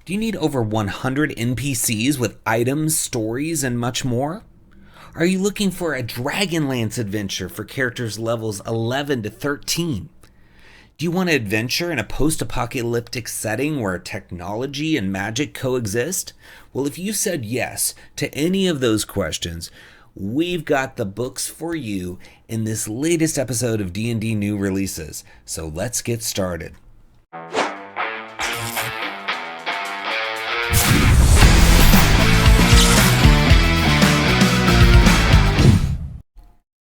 Do you need over 100 NPCs with items, stories, and much more? Are you looking for a Dragonlance adventure for characters levels 11 to 13? Do you want an adventure in a post-apocalyptic setting where technology and magic coexist? Well, if you said yes to any of those questions, we've got the books for you in this latest episode of D&D New Releases. So let's get started.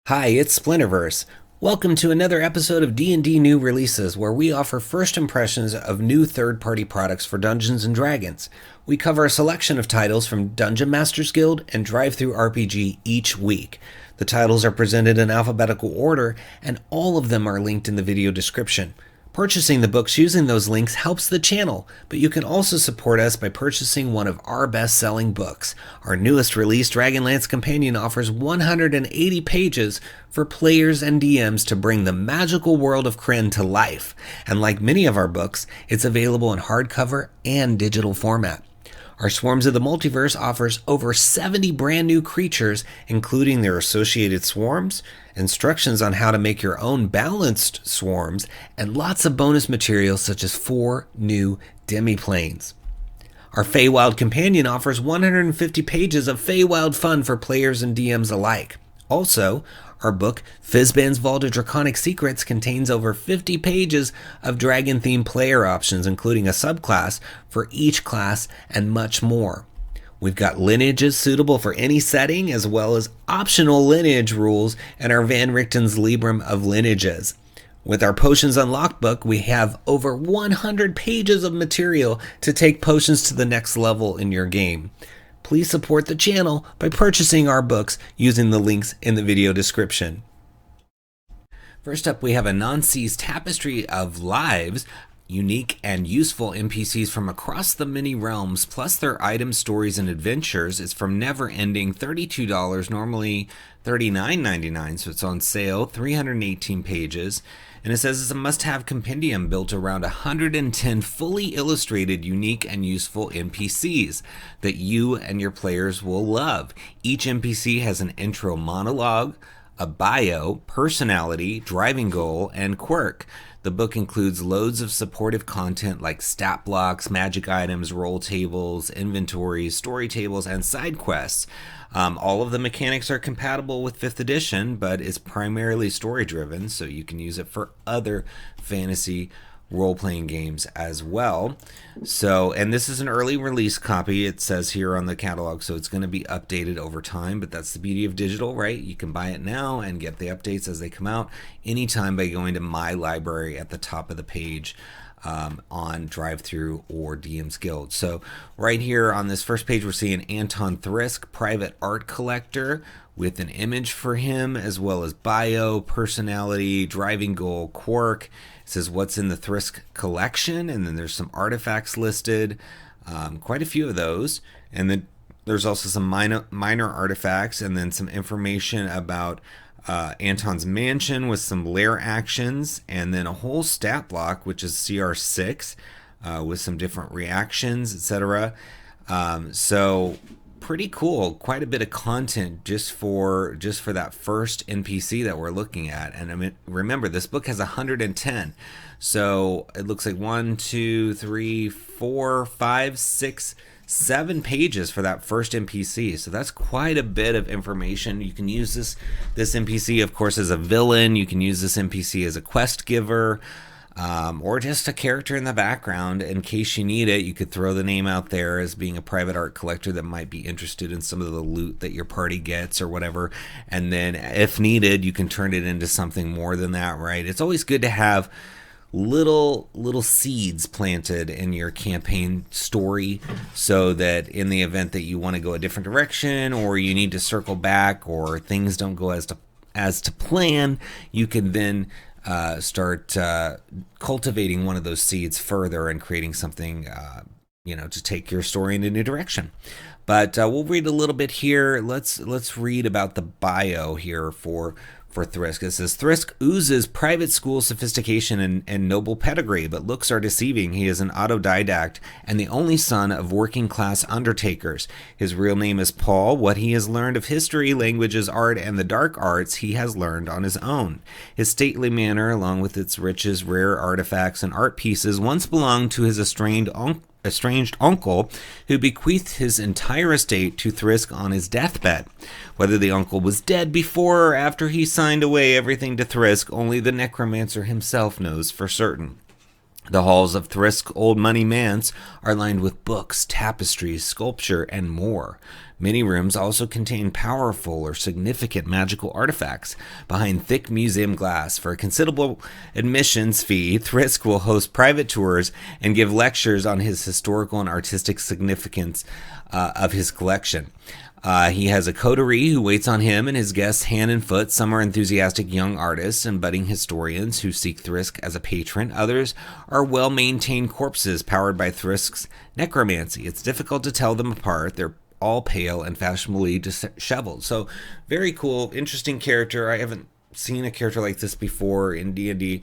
Hi, it's Splinterverse. Welcome to another episode of D&D New Releases, where we offer first impressions of new third-party products for Dungeons & Dragons. We cover a selection of titles from Dungeon Masters Guild and 𝐷rive-thru RPG each week. The titles are presented in alphabetical order, and all of them are linked in the video description. Purchasing the books using those links helps the channel, but you can also support us by purchasing one of our best-selling books. Our newest release, Dragonlance Companion, offers 180 pages for players and DMs to bring the magical world of Krynn to life. And like many of our books, it's available in hardcover and digital format. Our Swarms of the Multiverse offers over 70 brand new creatures, including their associated swarms, instructions on how to make your own balanced swarms, and lots of bonus materials such as 4 new demi-planes. Our Feywild Companion offers 150 pages of Feywild fun for players and DMs alike. Also, our book, Fizban's Vault of Draconic Secrets, contains over 50 pages of dragon-themed player options, including a subclass for each class and much more. We've got lineages suitable for any setting, as well as optional lineage rules in our Van Richten's Librum of Lineages. With our Potions Unlocked book, we have over 100 pages of material to take potions to the next level in your game. Please support the channel by purchasing our books using the links in the video description. First up, we have Anansi's Tapestry of Lives, unique and useful NPCs from across the many realms, plus their items, stories, and adventures. It's from Never-Ending, $32, normally $39.99, so it's on sale, 318 pages. And it says it's a must-have compendium built around 110 fully illustrated, unique, and useful NPCs that you and your players will love. Each NPC has an intro monologue, a bio, personality, driving goal, and quirk. The book includes loads of supportive content like stat blocks, magic items, roll tables, inventories, story tables, and side quests. All of the mechanics are compatible with 5th edition, but it's primarily story-driven, so you can use it for other fantasy role-playing games as well. So, and this is an early release copy, it says here on the catalog, so it's going to be updated over time, but that's the beauty of digital, right? You can buy it now and get the updates as they come out anytime by going to My Library at the top of the page on 𝐷rive-thru or DM's Guild. So right here on this first page, we're seeing Anton Thrisk, private art collector, with an image for him, as well as bio, personality, driving goal, quirk. It says what's in the Thrisk collection, and then there's some artifacts listed, quite a few of those. And then there's also some minor artifacts, and then some information about Anton's mansion with some lair actions, and then a whole stat block, which is CR6, with some different reactions, etc. So pretty cool. Quite a bit of content just for that first NPC that we're looking at. And I mean, remember, this book has 110. So it looks like 1, 2, 3, 4, 5, 6, 7 pages for that first NPC. So that's quite a bit of information. You can use this NPC, of course, as a villain. You can use this NPC as a quest giver, or just a character in the background in case you need it. You could throw the name out there as being a private art collector that might be interested in some of the loot that your party gets or whatever. And then if needed, you can turn it into something more than that, right? It's always good to have little seeds planted in your campaign story, so that in the event that you want to go a different direction, or you need to circle back, or things don't go as to plan, you can then start cultivating one of those seeds further and creating something to take your story in a new direction. But we'll read a little bit here. Let's read about the bio here for for Thrisk. It says, Thrisk oozes private school sophistication and noble pedigree, but looks are deceiving. He is an autodidact and the only son of working-class undertakers. His real name is Paul. What he has learned of history, languages, art, and the dark arts he has learned on his own. His stately manner, along with its riches, rare artifacts, and art pieces, once belonged to his estranged uncle, who bequeathed his entire estate to Thrisk on his deathbed. Whether the uncle was dead before or after he signed away everything to Thrisk, only the necromancer himself knows for certain. The halls of Thrisk Old Money Manse are lined with books, tapestries, sculpture, and more. Many rooms also contain powerful or significant magical artifacts. Behind thick museum glass, for a considerable admissions fee, Thrisk will host private tours and give lectures on his historical and artistic significance of his collection. He has a coterie who waits on him and his guests hand and foot. Some are enthusiastic young artists and budding historians who seek Thrisk as a patron. Others are well-maintained corpses powered by Thrisk's necromancy. It's difficult to tell them apart. They're all pale and fashionably disheveled. So very cool, interesting character. I haven't seen a character like this before in D&D.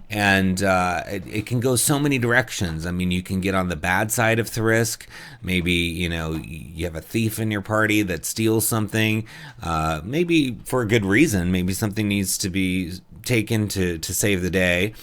And it can go so many directions. I mean, you can get on the bad side of Thrisk. Maybe, you know, you have a thief in your party that steals something. Maybe for a good reason. Maybe something needs to be taken to save the day.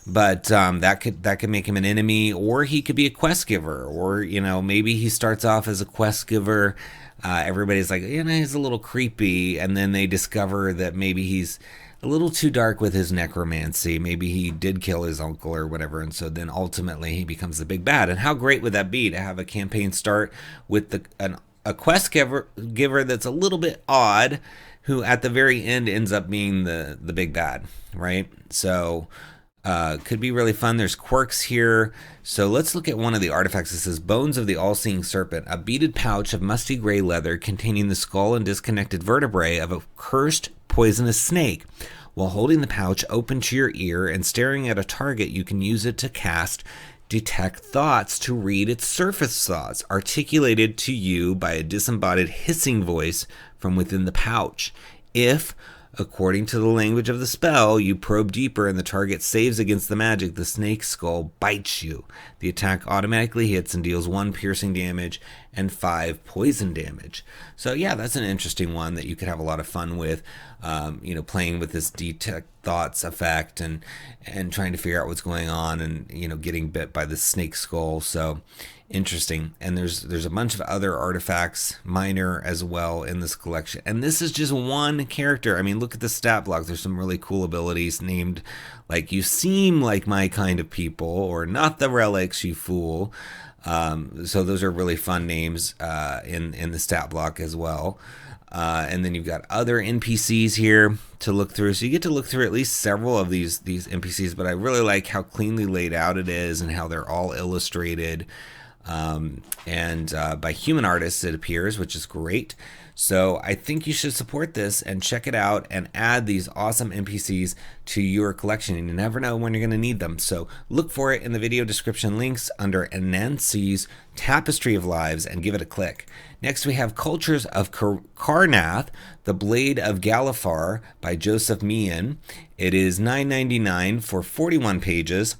But that could make him an enemy, or he could be a quest giver, or, you know, maybe he starts off as a quest giver. Everybody's like, you know, he's a little creepy, and then they discover that maybe he's a little too dark with his necromancy. Maybe he did kill his uncle or whatever, and so then ultimately he becomes the big bad. And how great would that be to have a campaign start with a quest giver that's a little bit odd, who at the very end ends up being the big bad, right? So could be really fun. There's quirks here. So let's look at one of the artifacts. It says, Bones of the All-Seeing Serpent, a beaded pouch of musty gray leather containing the skull and disconnected vertebrae of a cursed poisonous snake. While holding the pouch open to your ear and staring at a target, you can use it to cast Detect Thoughts to read its surface thoughts, articulated to you by a disembodied hissing voice from within the pouch. If, according to the language of the spell, you probe deeper and the target saves against the magic, the snake's skull bites you. The attack automatically hits and deals 1 piercing damage and 5 poison damage. So yeah, that's an interesting one that you could have a lot of fun with, you know, playing with this detect thoughts effect and trying to figure out what's going on and, you know, getting bit by the snake skull. So interesting. And there's a bunch of other artifacts, minor as well, in this collection. And this is just one character. I mean, look at the stat block. There's some really cool abilities named like "You seem like my kind of people" or "Not the relics, you fool." So those are really fun names in the stat block as well. And then you've got other NPCs here to look through. So you get to look through at least several of these NPCs, but I really like how cleanly laid out it is and how they're all illustrated. And by human artists, it appears, which is great. So I think you should support this and check it out and add these awesome NPCs to your collection. And you never know when you're going to need them. So look for it in the video description links under Anansi's Tapestry of Lives and give it a click. Next, we have Cultures of Karrnath, The Blade of Galifar by Joseph Meehan. It is $9.99 for 41 pages.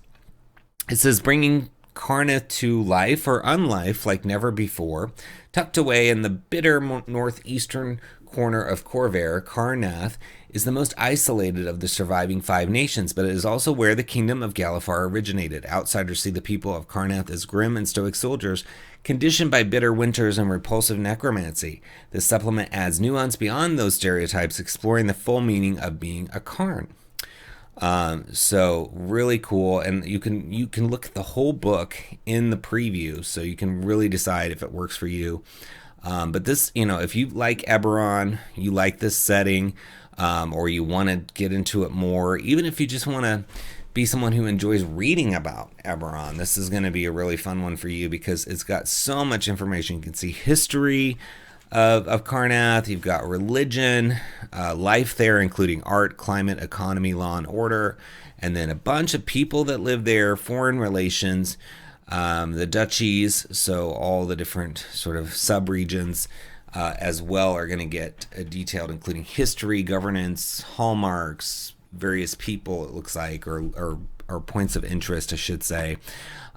It says, bringing Karrnath to life or unlife like never before. Tucked away in the bitter northeastern corner of Corvair, Karrnath is the most isolated of the surviving 5 nations, but it is also where the kingdom of Galifar originated. Outsiders see the people of Karrnath as grim and stoic soldiers, conditioned by bitter winters and repulsive necromancy. This supplement adds nuance beyond those stereotypes, exploring the full meaning of being a Karn. So really cool, and you can look at the whole book in the preview, so you can really decide if it works for you. But this, you know, if you like Eberron, you like this setting, or you want to get into it more, even if you just want to be someone who enjoys reading about Eberron, this is going to be a really fun one for you because it's got so much information. You can see history of Karrnath, you've got religion, life there, including art, climate, economy, law, and order, and then a bunch of people that live there, foreign relations, the duchies, so all the different sort of sub-regions, as well are going to get detailed, including history, governance, hallmarks, various people, it looks like, or points of interest, I should say.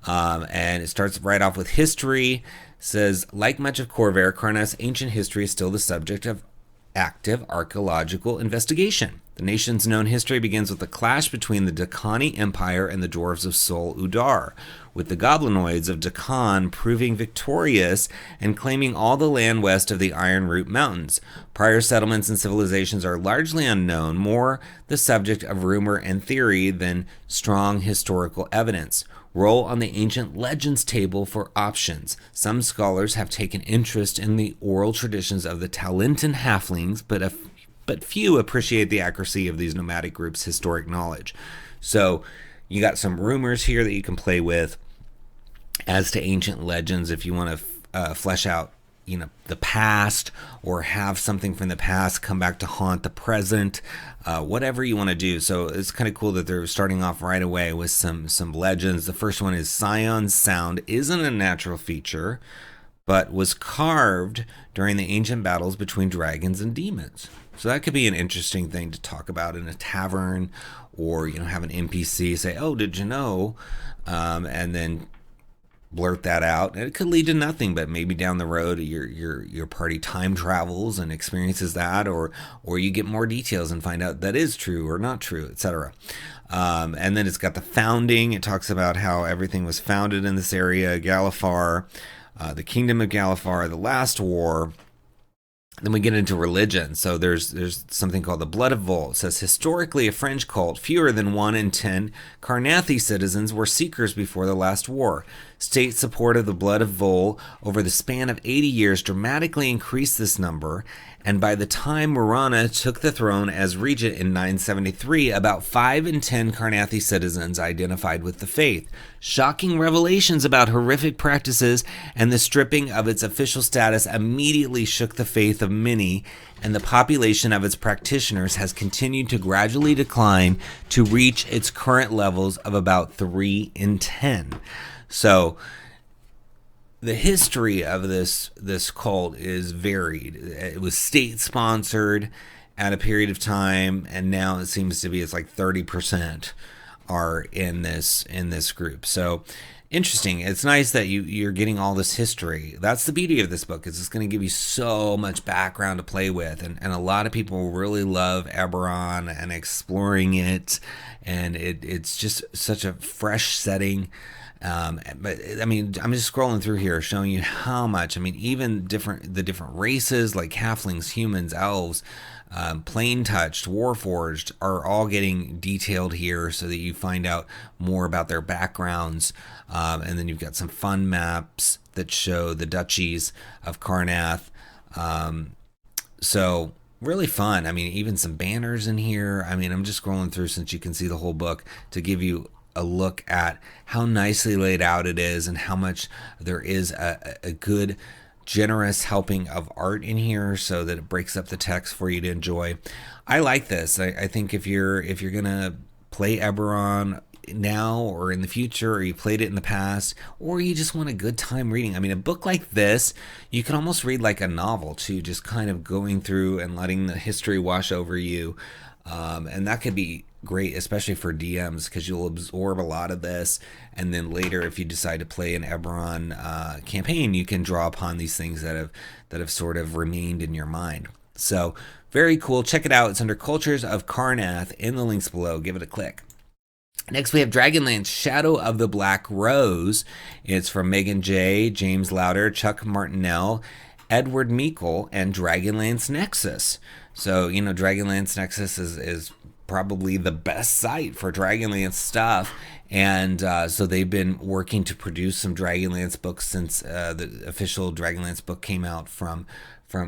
And it starts right off with history. Says, like much of Khorvaire, Karrnath's ancient history is still the subject of active archaeological investigation. The nation's known history begins with the clash between the 𝙁𝙤𝙀 Empire and the dwarves of Sol Udar, with the goblinoids of 𝙁 proving victorious and claiming all the land west of the Iron Root Mountains. Prior settlements and civilizations are largely unknown, more the subject of rumor and theory than strong historical evidence. Roll on the ancient legends table for options. Some scholars have taken interest in the oral traditions of the Talentan halflings, but few appreciate the accuracy of these nomadic groups' historic knowledge. So you got some rumors here that you can play with as to ancient legends if you want to flesh out, the past, or have something from the past come back to haunt the present, whatever you want to do. So it's kind of cool that they're starting off right away with some legends. The first one is Sion's sound isn't a natural feature, but was carved during the ancient battles between dragons and demons. So that could be an interesting thing to talk about in a tavern, or have an NPC say, "Oh, did you know?" And then blurt that out. And it could lead to nothing, but maybe down the road your party time travels and experiences that, or you get more details and find out that is true or not true, etc. And then it's got the founding. It talks about how everything was founded in this area, Galifar, the kingdom of Galifar, the last war. Then we get into religion. So there's something called the Blood of Vol. It says, historically a French cult, fewer than 1 in 10 Karrnathi citizens were seekers before the last war. State support of the Blood of Vol over the span of 80 years dramatically increased this number, and by the time Murana took the throne as regent in 973, about 5 in 10 Karrnathi citizens identified with the faith. Shocking revelations about horrific practices and the stripping of its official status immediately shook the faith of many, and the population of its practitioners has continued to gradually decline to reach its current levels of about 3 in 10. So the history of this cult is varied. It was state-sponsored at a period of time, and now it seems to be it's like 30% are in this group. So interesting. It's nice that you're getting all this history. That's the beauty of this book, is it's going to give you so much background to play with, and a lot of people really love Eberron and exploring it, and it's just such a fresh setting. But I mean, I'm just scrolling through here showing you how much, even the different races like halflings, humans, elves, plain touched, warforged are all getting detailed here so that you find out more about their backgrounds. And then you've got some fun maps that show the duchies of Karrnath. So really fun. Even some banners in here. I'm just scrolling through since you can see the whole book to give you a look at how nicely laid out it is, and how much there is a good, generous helping of art in here, so that it breaks up the text for you to enjoy. I like this. I think if you're gonna play Eberron now or in the future, or you played it in the past, or you just want a good time reading, a book like this you can almost read like a novel too, just kind of going through and letting the history wash over you. And that could be great, especially for DMs, because you'll absorb a lot of this, and then later, if you decide to play an Eberron campaign, you can draw upon these things that have sort of remained in your mind. So very cool. Check it out. It's under Cultures of Karrnath in the links below. Give it a click. Next, we have Dragonlance, Shadow of the Black Rose. It's from Megan J., James Lauder, Chuck Martinell, Edward Meikle, and Dragonlance Nexus. So, Dragonlance Nexus is probably the best site for Dragonlance stuff. And so they've been working to produce some Dragonlance books since the official Dragonlance book came out from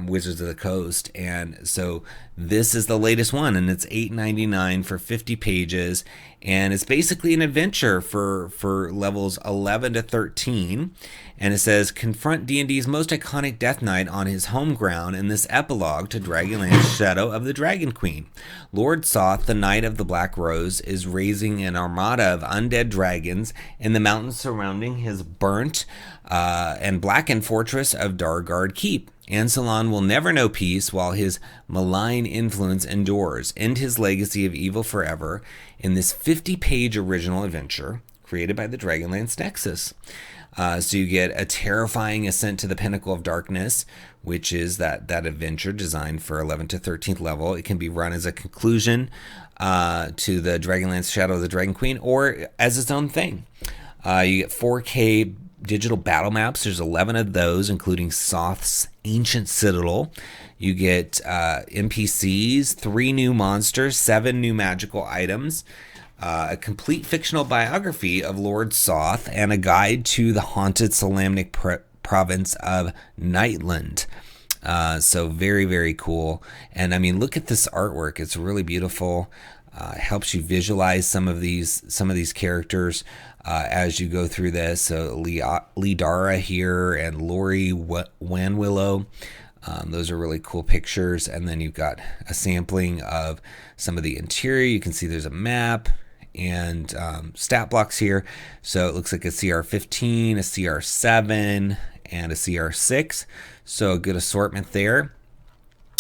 Wizards of the Coast. And so this is the latest one, and it's $8.99 for 50 pages. And it's basically an adventure for levels 11 to 13. And it says, confront D&D's most iconic Death Knight on his home ground in this epilogue to Dragonlance Shadow of the Dragon Queen. Lord Soth, the Knight of the Black Rose, is raising an armada of undead dragons in the mountains surrounding his burnt and blackened fortress of Dargard Keep. Ansalon will never know peace while his malign influence endures. End his legacy of evil forever in this 50-page original adventure created by the Dragonlance Nexus. So you get a terrifying ascent to the pinnacle of darkness, which is that adventure designed for 11th to 13th level. It can be run as a conclusion to the Dragonlance Shadow of the Dragon Queen or as its own thing. You get 4K digital battle maps. There's 11 of those, including Soth's Ancient Citadel. You get NPCs, 3 new monsters, 7 new magical items, a complete fictional biography of Lord Soth, and a guide to the haunted Solamnic province of Nightland. So very, very cool. And I mean, look at this artwork. It's really beautiful. Helps you visualize some of these characters as you go through this. So Lidara here and Lori Wanwillow. Those are really cool pictures. And then you've got a sampling of some of the interior. You can see there's a map and stat blocks here. So it looks like a CR15, a CR7, and a CR6. So a good assortment there.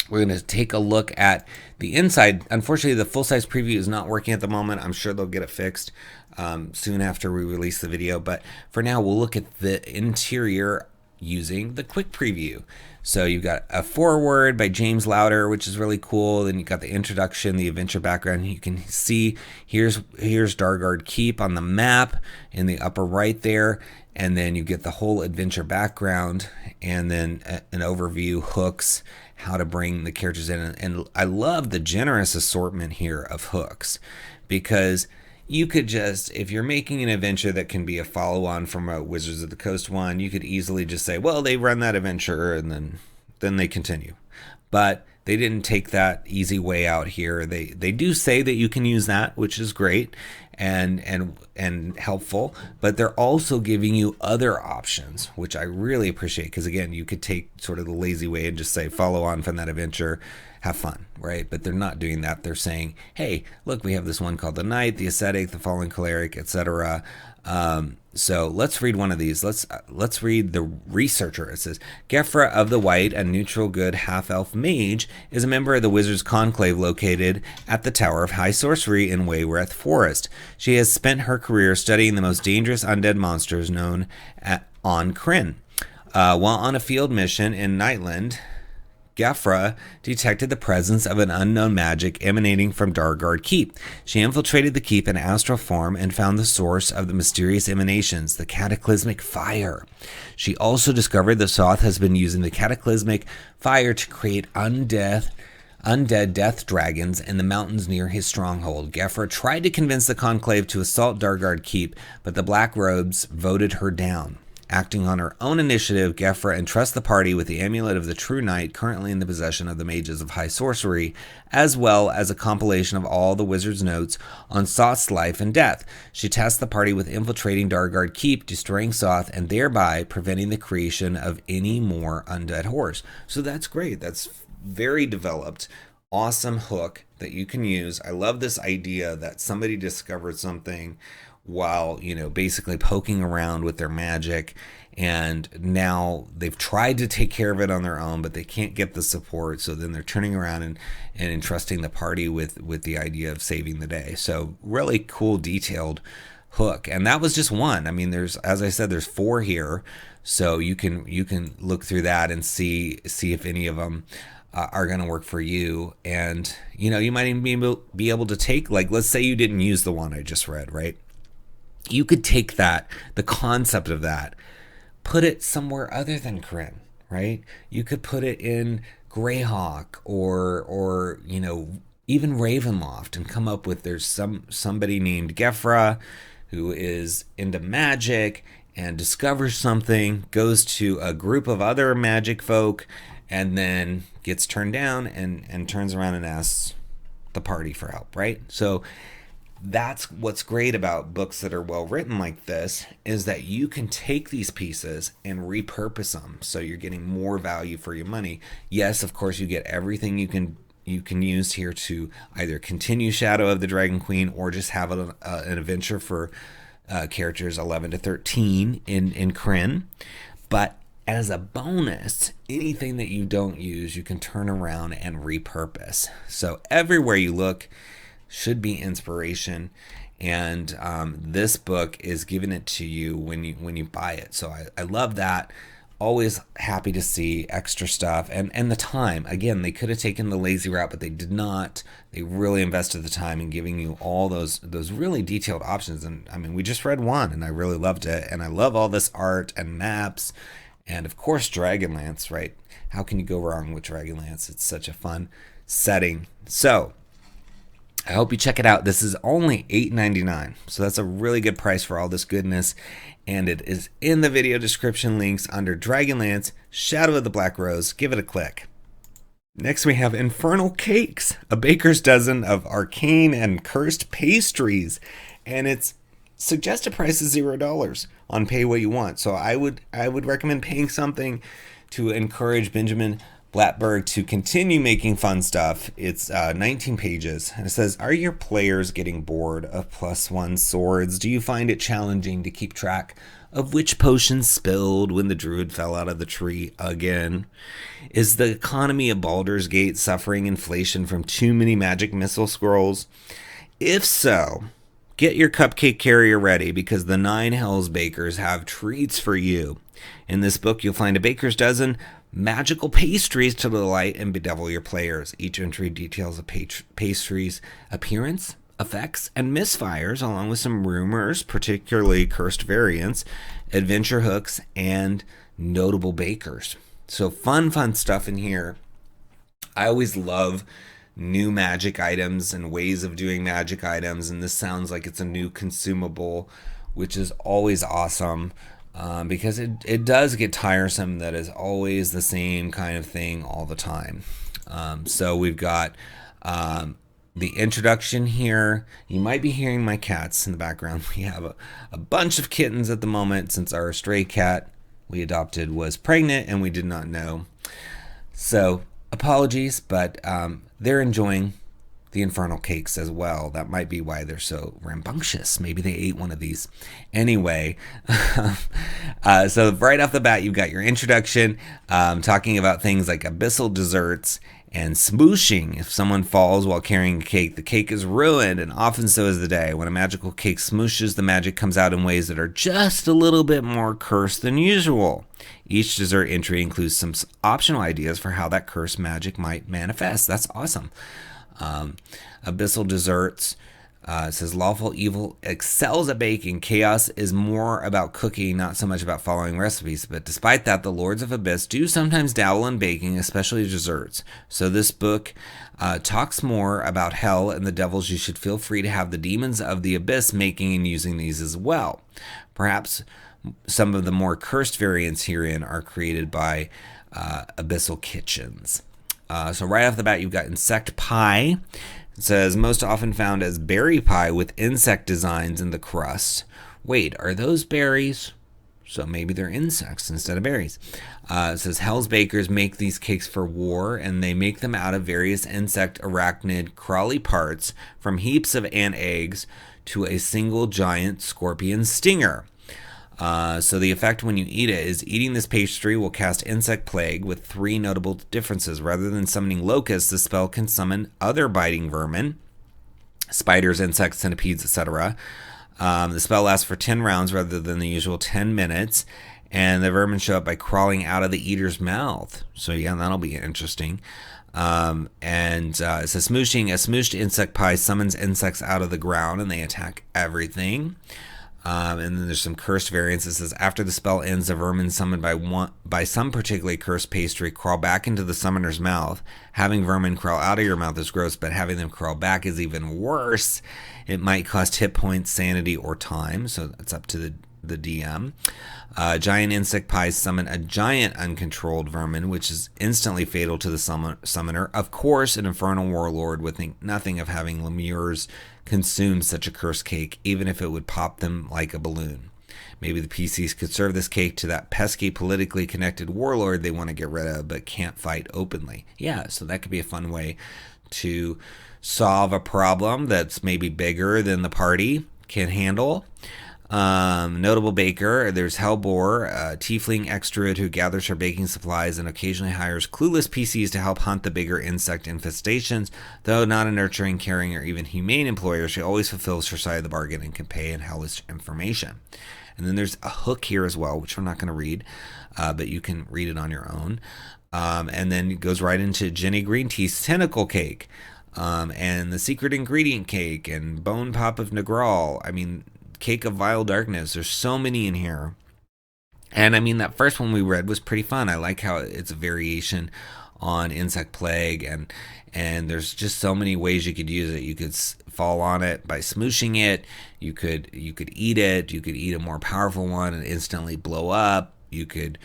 We're going to take a look at the inside. Unfortunately, the full-size preview is not working at the moment. I'm sure they'll get it fixed soon after we release the video. But for now, we'll look at the interior using the quick preview. So you've got a foreword by James Lowder, which is really cool. Then you've got the introduction, the adventure background. You can see here's Dargard Keep on the map in the upper right there. And then you get the whole adventure background and then an overview, hooks, how to bring the characters in. And I love the generous assortment here of hooks, because you could just, if you're making an adventure that can be a follow-on from a Wizards of the Coast one, you could easily just say, well, they run that adventure and then they continue. But they didn't take that easy way out here. They do say that you can use that, which is great and helpful, but they're also giving you other options, which I really appreciate, because again, you could take sort of the lazy way and just say follow on from that adventure, have fun, right? But they're not doing that. They're saying, hey, look, we have this one called the Knight, the Ascetic, the Fallen Cleric, etc. So let's read one of these. Let's read the researcher. It says, Gefra of the White, a neutral good half-elf mage, is a member of the Wizards Conclave located at the Tower of High Sorcery in Waywrath Forest. She has spent her career studying the most dangerous undead monsters known on Krynn. While on a field mission in Nightland, Gefra detected the presence of an unknown magic emanating from Dargard Keep. She infiltrated the keep in astral form and found the source of the mysterious emanations, the cataclysmic fire. She also discovered that Soth has been using the cataclysmic fire to create undead death dragons in the mountains near his stronghold. Gefra tried to convince the Conclave to assault Dargard Keep, but the Black Robes voted her down. Acting on her own initiative, Gefra entrusts the party with the Amulet of the True Knight, currently in the possession of the Mages of High Sorcery, as well as a compilation of all the wizard's notes on Soth's life and death. She tasks the party with infiltrating Dargard Keep, destroying Soth, and thereby preventing the creation of any more undead horrors. So that's great. That's very developed. Awesome hook that you can use. I love this idea that somebody discovered something while, basically poking around with their magic, and now they've tried to take care of it on their own, but they can't get the support, so then they're turning around and entrusting the party with the idea of saving the day. So really cool, detailed hook. And that was just one. I mean, as I said, there's 4 here, so you can look through that and see if any of them are going to work for you. And you might even be able to take, like, let's say you didn't use the one I just read, right? You could take the concept of that, put it somewhere other than Krynn, right? You could put it in Greyhawk or even Ravenloft, and come up with, there's somebody named Gefra who is into magic and discovers something, goes to a group of other magic folk, and then gets turned down and turns around and asks the party for help, right? So that's what's great about books that are well written like this, is that you can take these pieces and repurpose them so you're getting more value for your money. Yes, of course, you get everything you can use here to either continue Shadow of the Dragon Queen or just have an adventure for characters 11 to 13 in Krynn. But as a bonus, anything that you don't use, you can turn around and repurpose. So everywhere you look should be inspiration, and this book is giving it to you when you buy it. So I love that. Always happy to see extra stuff, and the time. Again, they could have taken the lazy route, but they did not. They really invested the time in giving you all those really detailed options. And I mean, we just read one, and I really loved it. And I love all this art and maps, and of course, Dragonlance. Right? How can you go wrong with Dragonlance? It's such a fun setting. So I hope you check it out. This is only $8.99, so that's a really good price for all this goodness, and it is in the video description links under Dragonlance, Shadow of the Black Rose. Give it a click. Next we have Infernal Cakes, a baker's dozen of arcane and cursed pastries, and its suggested price is $0 on Pay What You Want. So I would recommend paying something to encourage Benjamin Blattberg to continue making fun stuff. It's 19 pages, and it says, are your players getting bored of +1 swords? Do you find it challenging to keep track of which potion spilled when the druid fell out of the tree again? Is the economy of Baldur's Gate suffering inflation from too many magic missile scrolls? If so, get your cupcake carrier ready, because the 9 Hells Bakers have treats for you. In this book, you'll find a baker's dozen magical pastries to delight and bedevil your players. Each entry details a pastry's appearance, effects, and misfires, along with some rumors, particularly cursed variants, adventure hooks, and notable bakers. So fun stuff in here. I always love new magic items and ways of doing magic items, and this sounds like it's a new consumable, which is always awesome. Because it does get tiresome that is always the same kind of thing all the time. So we've got the introduction here. You might be hearing my cats in the background. We have a bunch of kittens at the moment, since our stray cat we adopted was pregnant and we did not know. So apologies, but they're enjoying the Infernal Cakes as well. That might be why they're so rambunctious. Maybe they ate one of these. Anyway, so right off the bat, you've got your introduction, talking about things like abyssal desserts and smooshing. If someone falls while carrying a cake, the cake is ruined, and often so is the day. When a magical cake smooshes, the magic comes out in ways that are just a little bit more cursed than usual. Each dessert entry includes some optional ideas for how that cursed magic might manifest. That's awesome. Abyssal desserts, it says lawful evil excels at baking. Chaos is more about cooking, not so much about following recipes. But despite that, the Lords of Abyss do sometimes dabble in baking, especially desserts. So this book talks more about hell and the devils. You should feel free to have the demons of the abyss making and using these as well. Perhaps some of the more cursed variants herein are created by abyssal kitchens. So right off the bat, you've got insect pie. It says most often found as berry pie with insect designs in the crust. Wait, are those berries? So maybe they're insects instead of berries. It says Hell's Bakers make these cakes for war, and they make them out of various insect, arachnid, crawly parts, from heaps of ant eggs to a single giant scorpion stinger. So the effect when you eat it is eating this pastry will cast insect plague, with 3 notable differences. Rather than summoning locusts, the spell can summon other biting vermin, spiders, insects, centipedes, etc. The spell lasts for 10 rounds rather than the usual 10 minutes, and the vermin show up by crawling out of the eater's mouth. So yeah, that'll be interesting. It says smooshing. A smooshed insect pie summons insects out of the ground, and they attack everything. And then there's some cursed variants. It says after the spell ends, the vermin summoned by some particularly cursed pastry crawl back into the summoner's mouth. Having vermin crawl out of your mouth is gross, but having them crawl back is even worse. It might cost hit points, sanity, or time, so that's up to the DM. Giant insect pies summon a giant uncontrolled vermin, which is instantly fatal to the summoner. Of course, an infernal warlord would think nothing of having lemures consume such a cursed cake, even if it would pop them like a balloon. Maybe the PCs could serve this cake to that pesky, politically connected warlord they want to get rid of, but can't fight openly. Yeah, so that could be a fun way to solve a problem that's maybe bigger than the party can handle. Notable baker, there's Hellbore, a tiefling ex-druid who gathers her baking supplies and occasionally hires clueless PCs to help hunt the bigger insect infestations. Though not a nurturing, caring, or even humane employer, she always fulfills her side of the bargain and can pay in hellish information. And then there's a hook here as well, which we're not going to read, but you can read it on your own. And then it goes right into Jenny Green Teeth's Tentacle Cake, and the Secret Ingredient Cake, and Bone Pop of Negral. I mean, Cake of Vile Darkness. There's so many in here. And I mean, that first one we read was pretty fun. I like how it's a variation on Insect Plague, and there's just so many ways you could use it. You could fall on it by smooshing it. You could eat it. You could eat a more powerful one and instantly blow up. You could,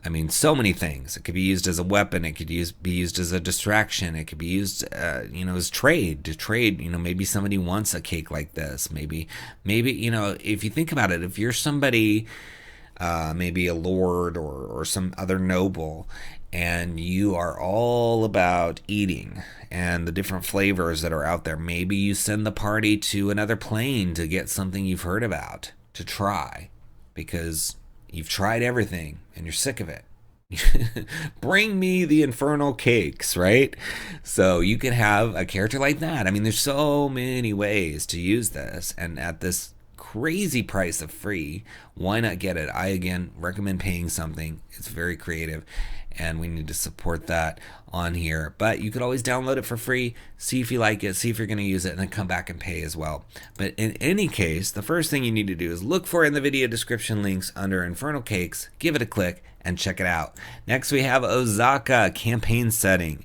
I mean, so many things. It could be used as a weapon. It could be used as a distraction. It could be used, as trade. To trade, maybe somebody wants a cake like this. Maybe, if you think about it, if you're somebody, maybe a lord or some other noble, and you are all about eating and the different flavors that are out there, maybe you send the party to another plane to get something you've heard about to try, because you've tried everything and you're sick of it. Bring me the Infernal Cakes, right? So you could have a character like that. I mean, there's so many ways to use this, and at this crazy price of free, why not get it? I, again, recommend paying something. It's very creative, and we need to support that on here. But you could always download it for free, see if you like it, see if you're going to use it, and then come back and pay as well. But in any case, the first thing you need to do is look for in the video description links under Infernal Cakes, give it a click, and check it out. Next, we have Ozaka campaign setting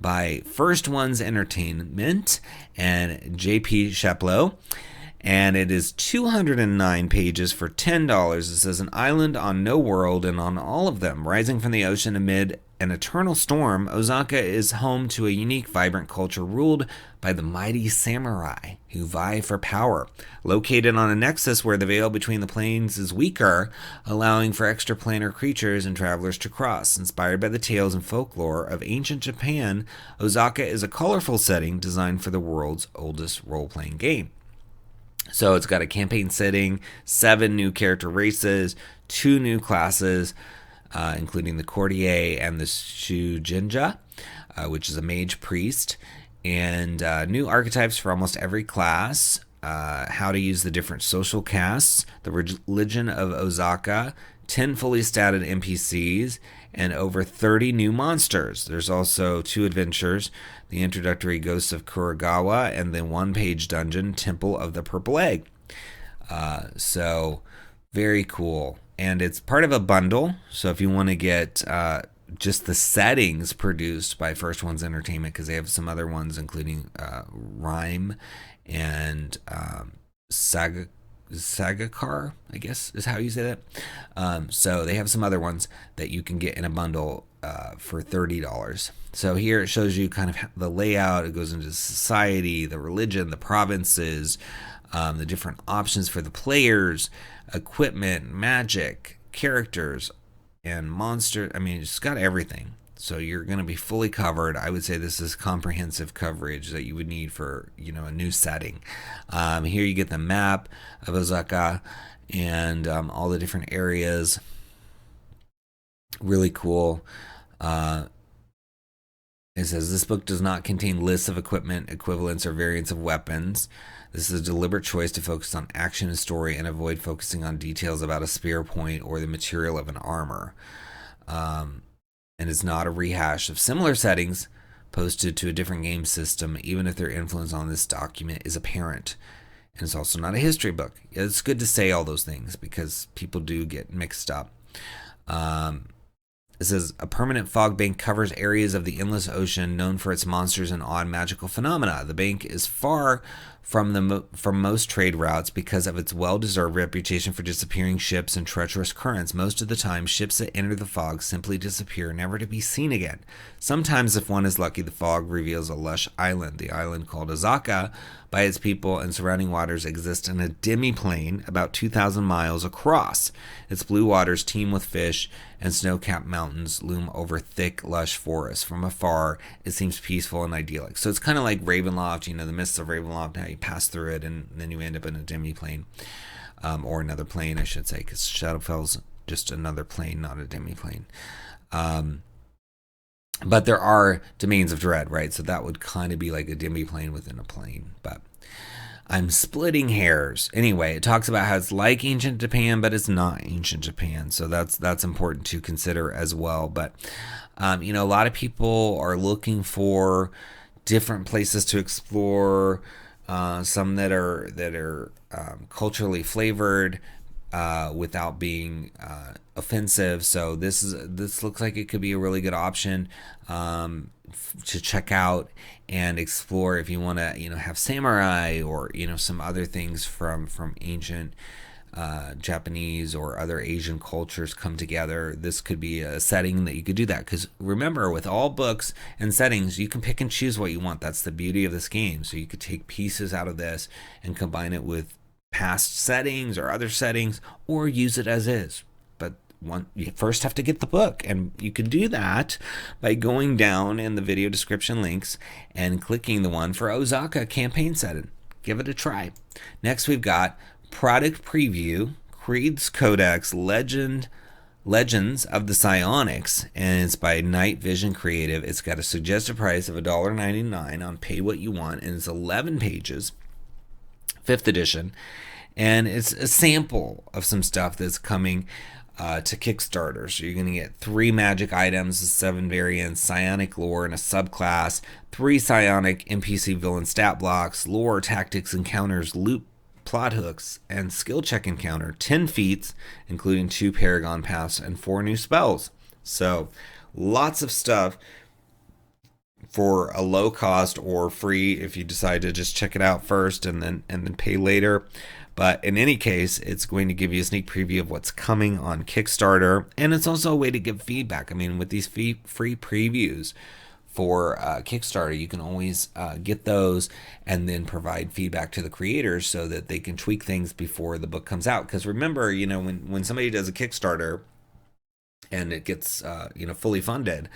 by First Ones Entertainment and J.P. Chapleau. And it is 209 pages for $10. It says, an island on no world, and on all of them, rising from the ocean amid an eternal storm, Ozaka is home to a unique, vibrant culture ruled by the mighty samurai who vie for power. Located on a nexus where the veil between the planes is weaker, allowing for extraplanar creatures and travelers to cross. Inspired by the tales and folklore of ancient Japan, Ozaka is a colorful setting designed for the world's oldest role-playing game. So it's got a campaign setting, 7 new character races, 2 new classes, including the courtier and the shujinja, which is a mage priest, and new archetypes for almost every class, how to use the different social castes, the religion of Ozaka, 10 fully statted NPCs, and over 30 new monsters. There's also 2 adventures, the introductory Ghosts of Kuragawa and the 1-page dungeon Temple of the Purple Egg. So very cool. And it's part of a bundle, so if you want to get just the settings produced by First Ones Entertainment, because they have some other ones, including Rhyme and Sagakar, I guess is how you say that. So they have some other ones that you can get in a bundle for $30. So here it shows you kind of the layout. It goes into society, the religion, the provinces, the different options for the players, equipment, magic, characters, and monsters. I mean, it's got everything. So you're going to be fully covered. I would say this is comprehensive coverage that you would need for, a new setting. Here you get the map of Ozaka and all the different areas. Really cool. It says, this book does not contain lists of equipment, equivalents, or variants of weapons. This is a deliberate choice to focus on action and story and avoid focusing on details about a spear point or the material of an armor. And it's not a rehash of similar settings posted to a different game system, even if their influence on this document is apparent. And it's also not a history book. It's good to say all those things because people do get mixed up. It says, a permanent fog bank covers areas of the endless ocean known for its monsters and odd magical phenomena. The bank is far from most trade routes because of its well-deserved reputation for disappearing ships and treacherous currents. Most of the time, ships that enter the fog simply disappear, never to be seen again. Sometimes, if one is lucky, the fog reveals a lush island. The island, called Ozaka by its people and surrounding waters, exists in a demi-plane about 2,000 miles across. Its blue waters teem with fish, and snow-capped mountains loom over thick, lush forests. From afar, it seems peaceful and idyllic. So it's kind of like Ravenloft, the mists of Ravenloft, how you pass through it, and then you end up in a demi-plane. or another plane, I should say, because Shadowfell's just another plane, not a demiplane. But there are domains of dread, right? So that would kind of be like a demiplane within a plane. But I'm splitting hairs. Anyway, it talks about how it's like ancient Japan, but it's not ancient Japan. So that's important to consider as well. But a lot of people are looking for different places to explore. Some that are culturally flavored, without being offensive. So this looks like it could be a really good option to check out and explore if you want to have samurai or some other things from ancient Japanese or other Asian cultures come together. This could be a setting that you could do that, because remember, with all books and settings, you can pick and choose what you want. That's the beauty of this game. So you could take pieces out of this and combine it with past settings or other settings, or use it as is. But you first have to get the book, and you can do that by going down in the video description links and clicking the one for Ozaka campaign setting. Give it a try. Next, we've got product preview, Creed's Codex Legends of the Psionics, and it's by Night Vision Creative. It's got a suggested price of $1.99 on Pay What You Want, and it's 11 pages, 5th edition, and it's a sample of some stuff that's coming to Kickstarter. So you're going to get 3 magic items, 7 variants, psionic lore, and a subclass, 3 psionic NPC villain stat blocks, lore, tactics, encounters, loot, plot hooks, and skill check encounter, 10 feats, including 2 Paragon Paths and 4 new spells. So lots of stuff for a low cost or free if you decide to just check it out first and then pay later. But in any case, it's going to give you a sneak preview of what's coming on Kickstarter, and it's also a way to give feedback. I mean, with these free previews for Kickstarter, you can always get those and then provide feedback to the creators so that they can tweak things before the book comes out. Because remember, when somebody does a Kickstarter and it gets fully funded,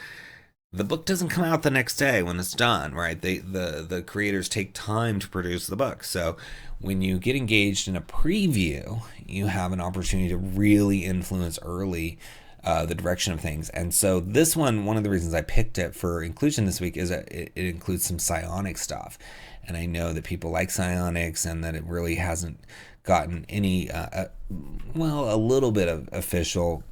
the book doesn't come out the next day when it's done, right? The creators take time to produce the book. So when you get engaged in a preview, you have an opportunity to really influence early the direction of things. And so this one of the reasons I picked it for inclusion this week is that it includes some psionic stuff. And I know that people like psionics, and that it really hasn't gotten any, a little bit of official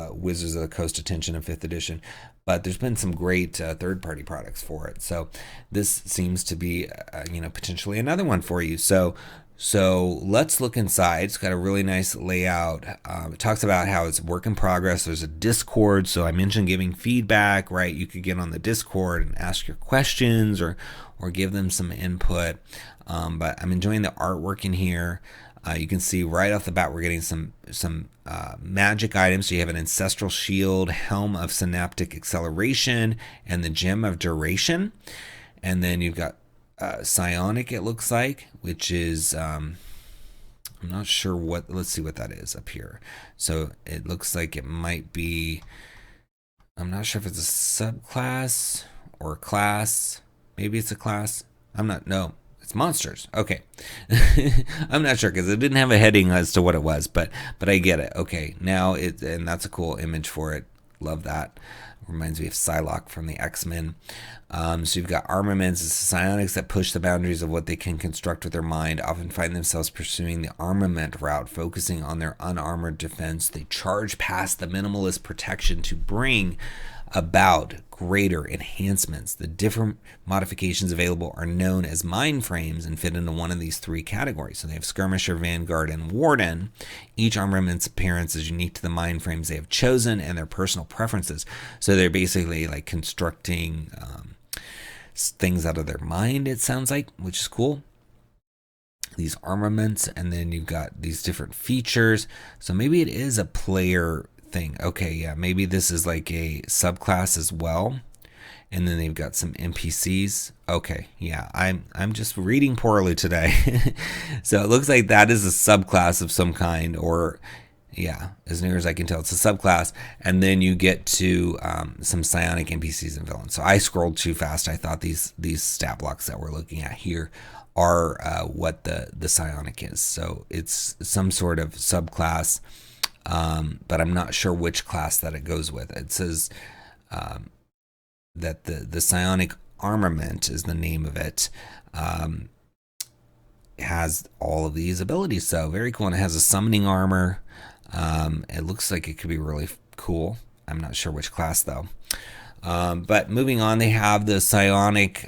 Wizards of the Coast attention in 5th edition, but there's been some great third-party products for it. So this seems to be, potentially another one for you. So let's look inside. It's got a really nice layout. It talks about how it's work in progress. There's a Discord. So I mentioned giving feedback, right? You could get on the Discord and ask your questions or give them some input. But I'm enjoying the artwork in here. You can see right off the bat we're getting some magic items. So you have an Ancestral Shield, Helm of Synaptic Acceleration, and the Gem of Duration. And then you've got Psionic, it looks like, which is, I'm not sure let's see what that is up here. So it looks like it might be, I'm not sure if it's a subclass or a class. Maybe it's a class. No. It's monsters. Okay. I'm not sure because it didn't have a heading as to what it was, but I get it. Okay. Now and that's a cool image for it. Love that. Reminds me of Psylocke from the X-Men. So you've got armaments. It's psionics that push the boundaries of what they can construct with their mind, often find themselves pursuing the armament route, focusing on their unarmored defense. They charge past the minimalist protection to bring about greater enhancements. The different modifications available are known as mind frames and fit into one of these 3 categories. So they have Skirmisher, Vanguard, and Warden. Each armament's appearance is unique to the mind frames they have chosen and their personal preferences. So they're basically like constructing things out of their mind, it sounds like, which is cool. These armaments, and then you've got these different features. So maybe it is a player thing. Okay, yeah, maybe this is like a subclass as well. And then they've got some NPCs. Okay, yeah, I'm just reading poorly today. So it looks like that is a subclass of some kind, or yeah, as near as I can tell, it's a subclass. And then you get to some psionic NPCs and villains. So I scrolled too fast. I thought these stat blocks that we're looking at here are what the psionic is. So it's some sort of subclass, but I'm not sure which class that it goes with. It says that the psionic armament is the name of it. Has all of these abilities, so very cool. And it has a summoning armor. It looks like it could be really cool. I'm not sure which class though. But moving on, they have the psionic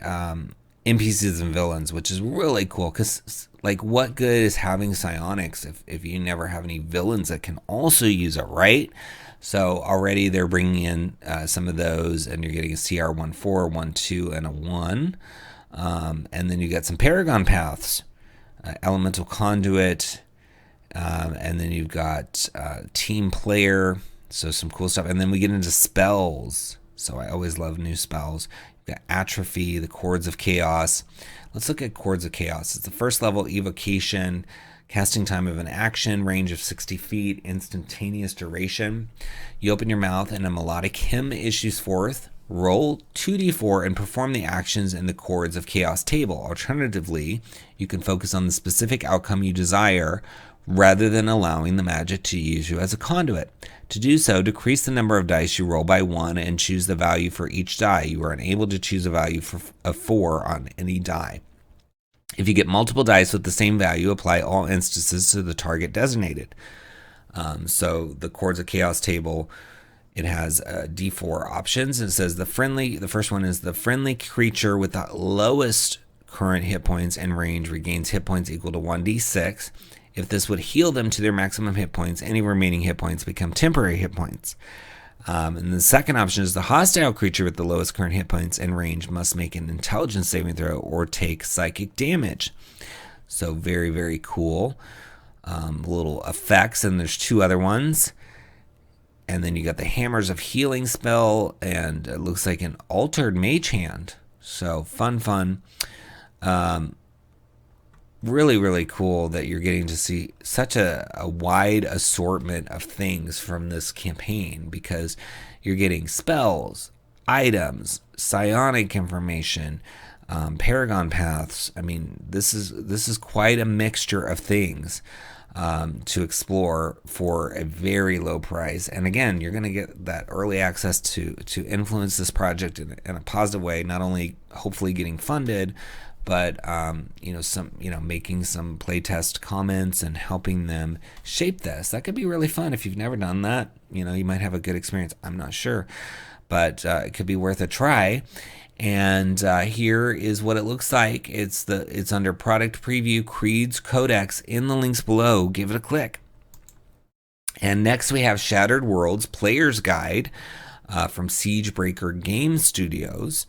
NPCs and villains, which is really cool, because like, what good is having psionics if you never have any villains that can also use it, right? So already they're bringing in some of those, and you're getting a CR 1-4, 1-2, and a 1. And then you got some Paragon paths, Elemental Conduit, and then you've got Team Player, so some cool stuff. And then we get into spells. So I always love new spells. You've got Atrophy, the Chords of Chaos. Let's look at Chords of Chaos. It's the first level evocation, casting time of an action, range of 60 feet, instantaneous duration. You open your mouth and a melodic hymn issues forth. Roll 2d4 and perform the actions in the Chords of Chaos table. Alternatively, you can focus on the specific outcome you desire rather than allowing the magic to use you as a conduit. To do so, decrease the number of dice you roll by 1 and choose the value for each die. You are unable to choose a value of 4 on any die. If you get multiple dice with the same value, apply all instances to the target designated. So the Chords of Chaos table, it has D4 options. It says the first one is the friendly creature with the lowest current hit points and range regains hit points equal to 1d6. If this would heal them to their maximum hit points, any remaining hit points become temporary hit points. And the second option is the hostile creature with the lowest current hit points and range must make an intelligence saving throw or take psychic damage. So very, very cool. Little effects, and there's 2 other ones. And then you got the Hammers of Healing spell, and it looks like an altered mage hand. So fun. Really, really cool that you're getting to see such a wide assortment of things from this campaign, because you're getting spells, items, psionic information, paragon paths. I mean, this is quite a mixture of things to explore for a very low price. And again, you're going to get that early access to influence this project in a positive way, not only hopefully getting funded, but making some playtest comments and helping them shape this. That could be really fun if you've never done that. You might have a good experience. I'm not sure, but it could be worth a try. And here is what it looks like. It's under product preview, Creeds, Codex, in the links below. Give it a click. And next we have Shattered Worlds Player's Guide from Siegebreaker Game Studios.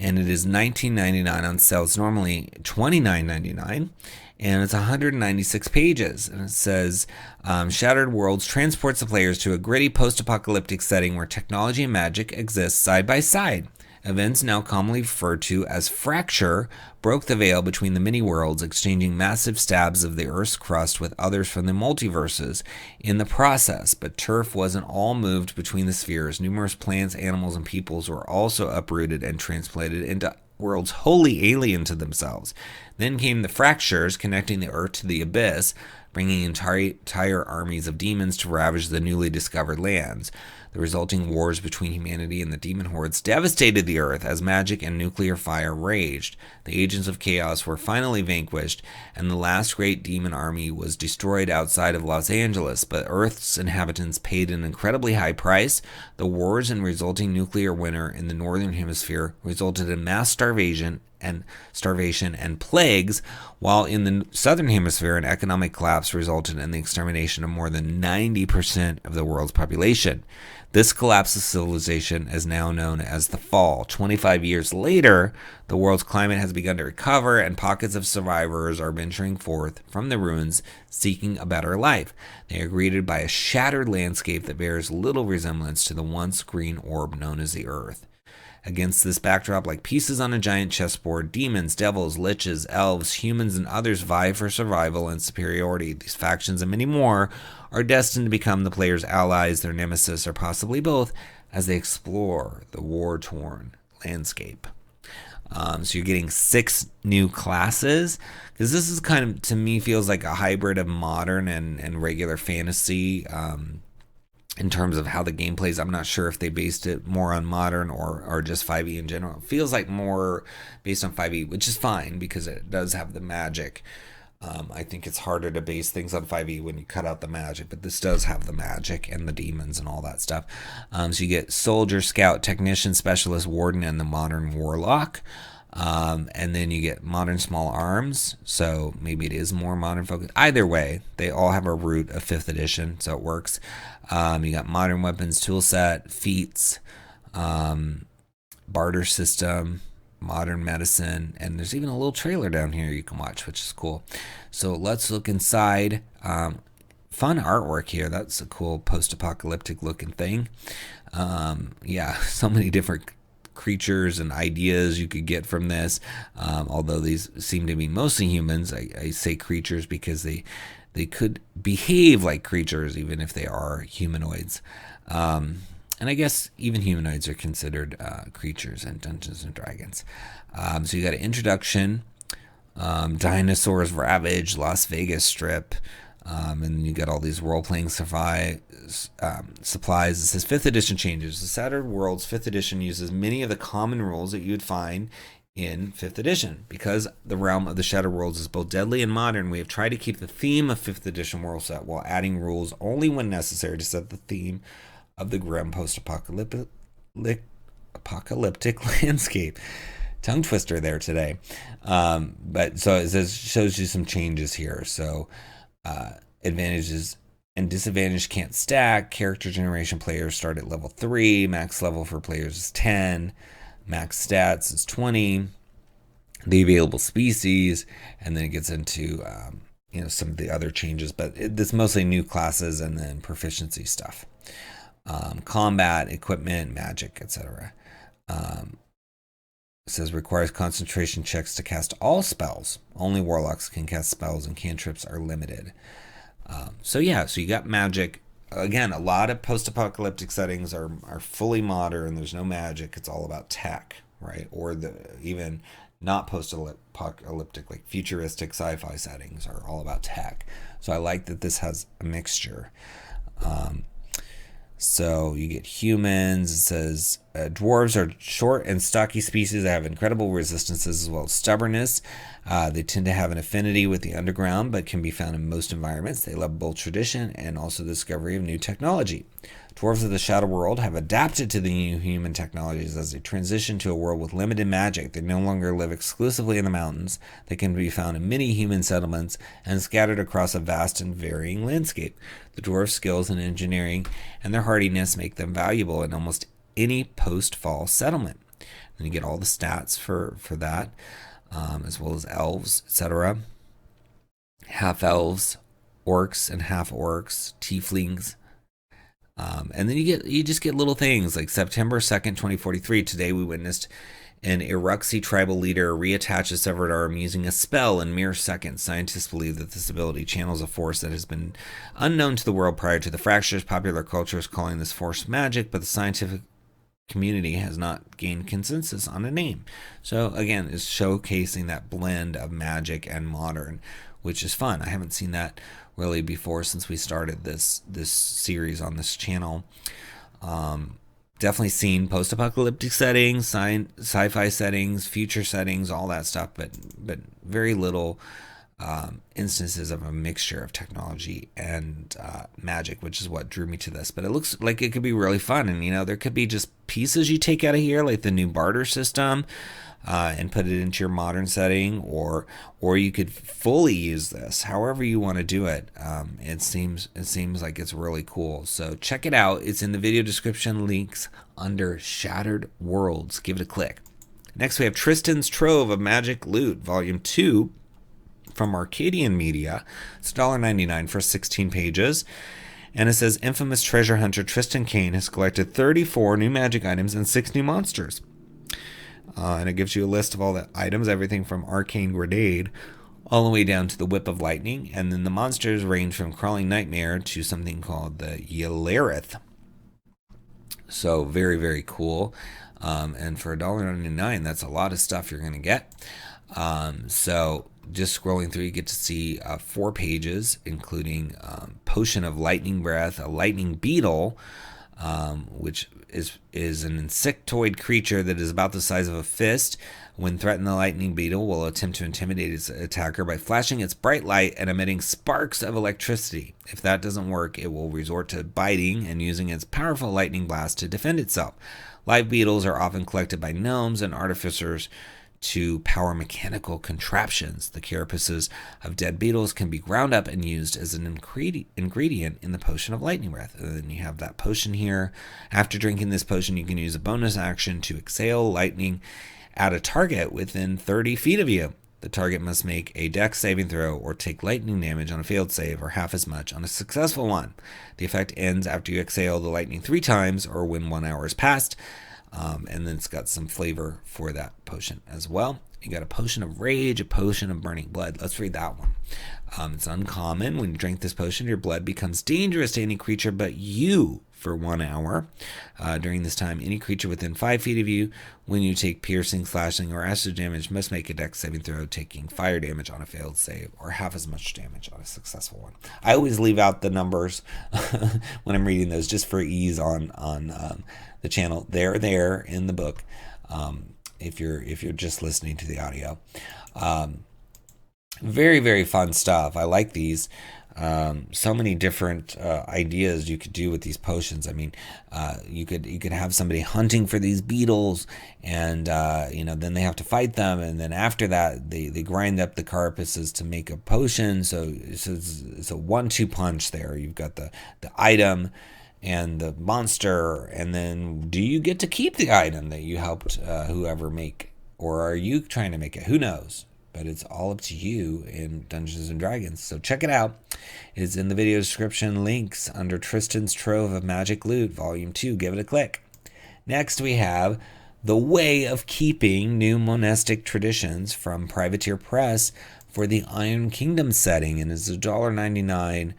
And it is $19.99 on sale. It's normally $29.99, and it's 196 pages. And it says, Shattered Worlds transports the players to a gritty post-apocalyptic setting where technology and magic exist side by side. Events now commonly referred to as Fracture broke the veil between the many worlds, exchanging massive stabs of the Earth's crust with others from the multiverses in the process. But turf wasn't all moved between the spheres. Numerous plants, animals, and peoples were also uprooted and transplanted into worlds wholly alien to themselves. Then came the fractures, connecting the Earth to the abyss, bringing entire armies of demons to ravage the newly discovered lands. The resulting wars between humanity and the demon hordes devastated the Earth as magic and nuclear fire raged. The agents of chaos were finally vanquished, and the last great demon army was destroyed outside of Los Angeles, but Earth's inhabitants paid an incredibly high price. The wars and resulting nuclear winter in the northern hemisphere resulted in mass starvation and plagues, while in the southern hemisphere an economic collapse resulted in the extermination of more than 90% of the world's population. This collapse of civilization is now known as the Fall. 25 years later, the world's climate has begun to recover, and pockets of survivors are venturing forth from the ruins seeking a better life. They are greeted by a shattered landscape that bears little resemblance to the once green orb known as the Earth. Against this backdrop, like pieces on a giant chessboard, demons, devils, liches, elves, humans, and others vie for survival and superiority. These factions and many more are destined to become the player's allies, their nemesis, or possibly both, as they explore the war-torn landscape. So you're getting 6 new classes, because this is kind of, to me, feels like a hybrid of modern and regular fantasy. In terms of how the game plays, I'm not sure if they based it more on modern or just 5e in general. It feels like more based on 5e, which is fine because it does have the magic. I think it's harder to base things on 5e when you cut out the magic, but this does have the magic and the demons and all that stuff. So you get soldier, scout, technician, specialist, warden, and the modern warlock. And then you get modern small arms, so maybe it is more modern focused. Either way, they all have a root of 5th edition, so it works. You got modern weapons, tool set, feats, barter system, modern medicine, and there's even a little trailer down here you can watch, which is cool. So let's look inside. Fun artwork here. That's a cool post-apocalyptic looking thing. Yeah, so many different creatures and ideas you could get from this, although these seem to be mostly humans. I say creatures because they could behave like creatures even if they are humanoids, and I guess even humanoids are considered creatures in Dungeons and Dragons. So you got an introduction, dinosaurs ravage Las Vegas Strip, and you got all these role-playing supplies. It says 5th edition changes. The Shattered Worlds 5th edition uses many of the common rules that you would find in 5th edition. Because the realm of the Shattered Worlds is both deadly and modern, we have tried to keep the theme of 5th edition world set while adding rules only when necessary to set the theme of the grim post-apocalyptic landscape. Tongue twister there today. But so it says, shows you some changes here. So advantages and disadvantage can't stack. Character generation players start at level 3. Max level for players is 10. Max stats is 20. The available species, and then it gets into some of the other changes, but it's mostly new classes and then proficiency stuff. Combat, equipment, magic, etc. It says requires concentration checks to cast all spells. Only warlocks can cast spells, and cantrips are limited. So you got magic. Again, a lot of post-apocalyptic settings are fully modern. There's no magic. It's all about tech, right? Or even not post-apocalyptic, like futuristic sci-fi settings are all about tech. So I like that this has a mixture. So you get humans. It says dwarves are short and stocky species that have incredible resistances as well as stubbornness. They tend to have an affinity with the underground, but can be found in most environments. They love both tradition and also the discovery of new technology. Dwarves of the Shadow World have adapted to the new human technologies as they transition to a world with limited magic. They no longer live exclusively in the mountains. They can be found in many human settlements and scattered across a vast and varying landscape. The dwarves' skills in engineering and their hardiness make them valuable in almost any post-fall settlement. And you get all the stats for that, as well as elves, etc. Half-elves, orcs and half-orcs, tieflings. And then you just get little things like September 2nd, 2043. Today we witnessed an Iruxi tribal leader reattach a severed arm using a spell in mere seconds. Scientists believe that this ability channels a force that has been unknown to the world prior to the fractures. Popular culture is calling this force magic, but the scientific community has not gained consensus on a name. So again, it's showcasing that blend of magic and modern, which is fun. I haven't seen that really before since we started this series on this channel. Definitely seen post-apocalyptic settings, sci-fi settings, future settings, all that stuff, but very little instances of a mixture of technology and magic, which is what drew me to this. But it looks like it could be really fun, and there could be just pieces you take out of here, like the new barter system, and put it into your modern setting, or you could fully use this however you want to do it. It seems like it's really cool. So check it out. It's in the video description, links under Shattered Worlds. Give it a click. Next we have Tristan's Trove of Magic Loot, Volume 2 from Arcadian Media. It's $1.99 for 16 pages. And it says infamous treasure hunter Tristan Kane has collected 34 new magic items and 6 new monsters. And it gives you a list of all the items, everything from Arcane Grenade all the way down to the Whip of Lightning. And then the monsters range from Crawling Nightmare to something called the 𝘎𝙤𝙘. So very, very cool. And for $1.99, that's a lot of stuff you're going to get. So just scrolling through, you get to see 4 pages, including Potion of Lightning Breath, a lightning beetle, which is an insectoid creature that is about the size of a fist. When threatened, the lightning beetle will attempt to intimidate its attacker by flashing its bright light and emitting sparks of electricity. If that doesn't work, it will resort to biting and using its powerful lightning blast to defend itself. Live beetles are often collected by gnomes and artificers to power mechanical contraptions. The carapaces of dead beetles can be ground up and used as an ingredient in the Potion of Lightning Breath. And then you have that potion here. After drinking this potion, you can use a bonus action to exhale lightning at a target within 30 feet of you. The target must make a dex saving throw or take lightning damage on a failed save, or half as much on a successful one. The effect ends after you exhale the lightning 3 times or when 1 hour is passed. And then it's got some flavor for that potion as well. You got a potion of rage, a potion of burning blood. Let's read that one. It's uncommon. When you drink this potion, your blood becomes dangerous to any creature but you for 1 hour. During this time, any creature within 5 feet of you, when you take piercing, slashing, or acid damage, must make a dex saving throw, taking fire damage on a failed save, or half as much damage on a successful one. I always leave out the numbers when I'm reading those, just for ease on the channel. They're there in the book. If you're just listening to the audio. Very, very fun stuff. I like these. So many different ideas you could do with these potions. I mean, you could have somebody hunting for these beetles, and then they have to fight them, and then after that they grind up the carapaces to make a potion. So it's a 1-2 punch there. You've got the item and the monster, and then do you get to keep the item that you helped whoever make, or are you trying to make it? Who knows? But it's all up to you in Dungeons and Dragons. So check it out. It's in the video description. Links under Tristan's Trove of Magic Loot, Volume 2. Give it a click. Next, we have The Way of Keeping, New Monastic Traditions from Privateer Press for the Iron Kingdom setting. And it's $1.99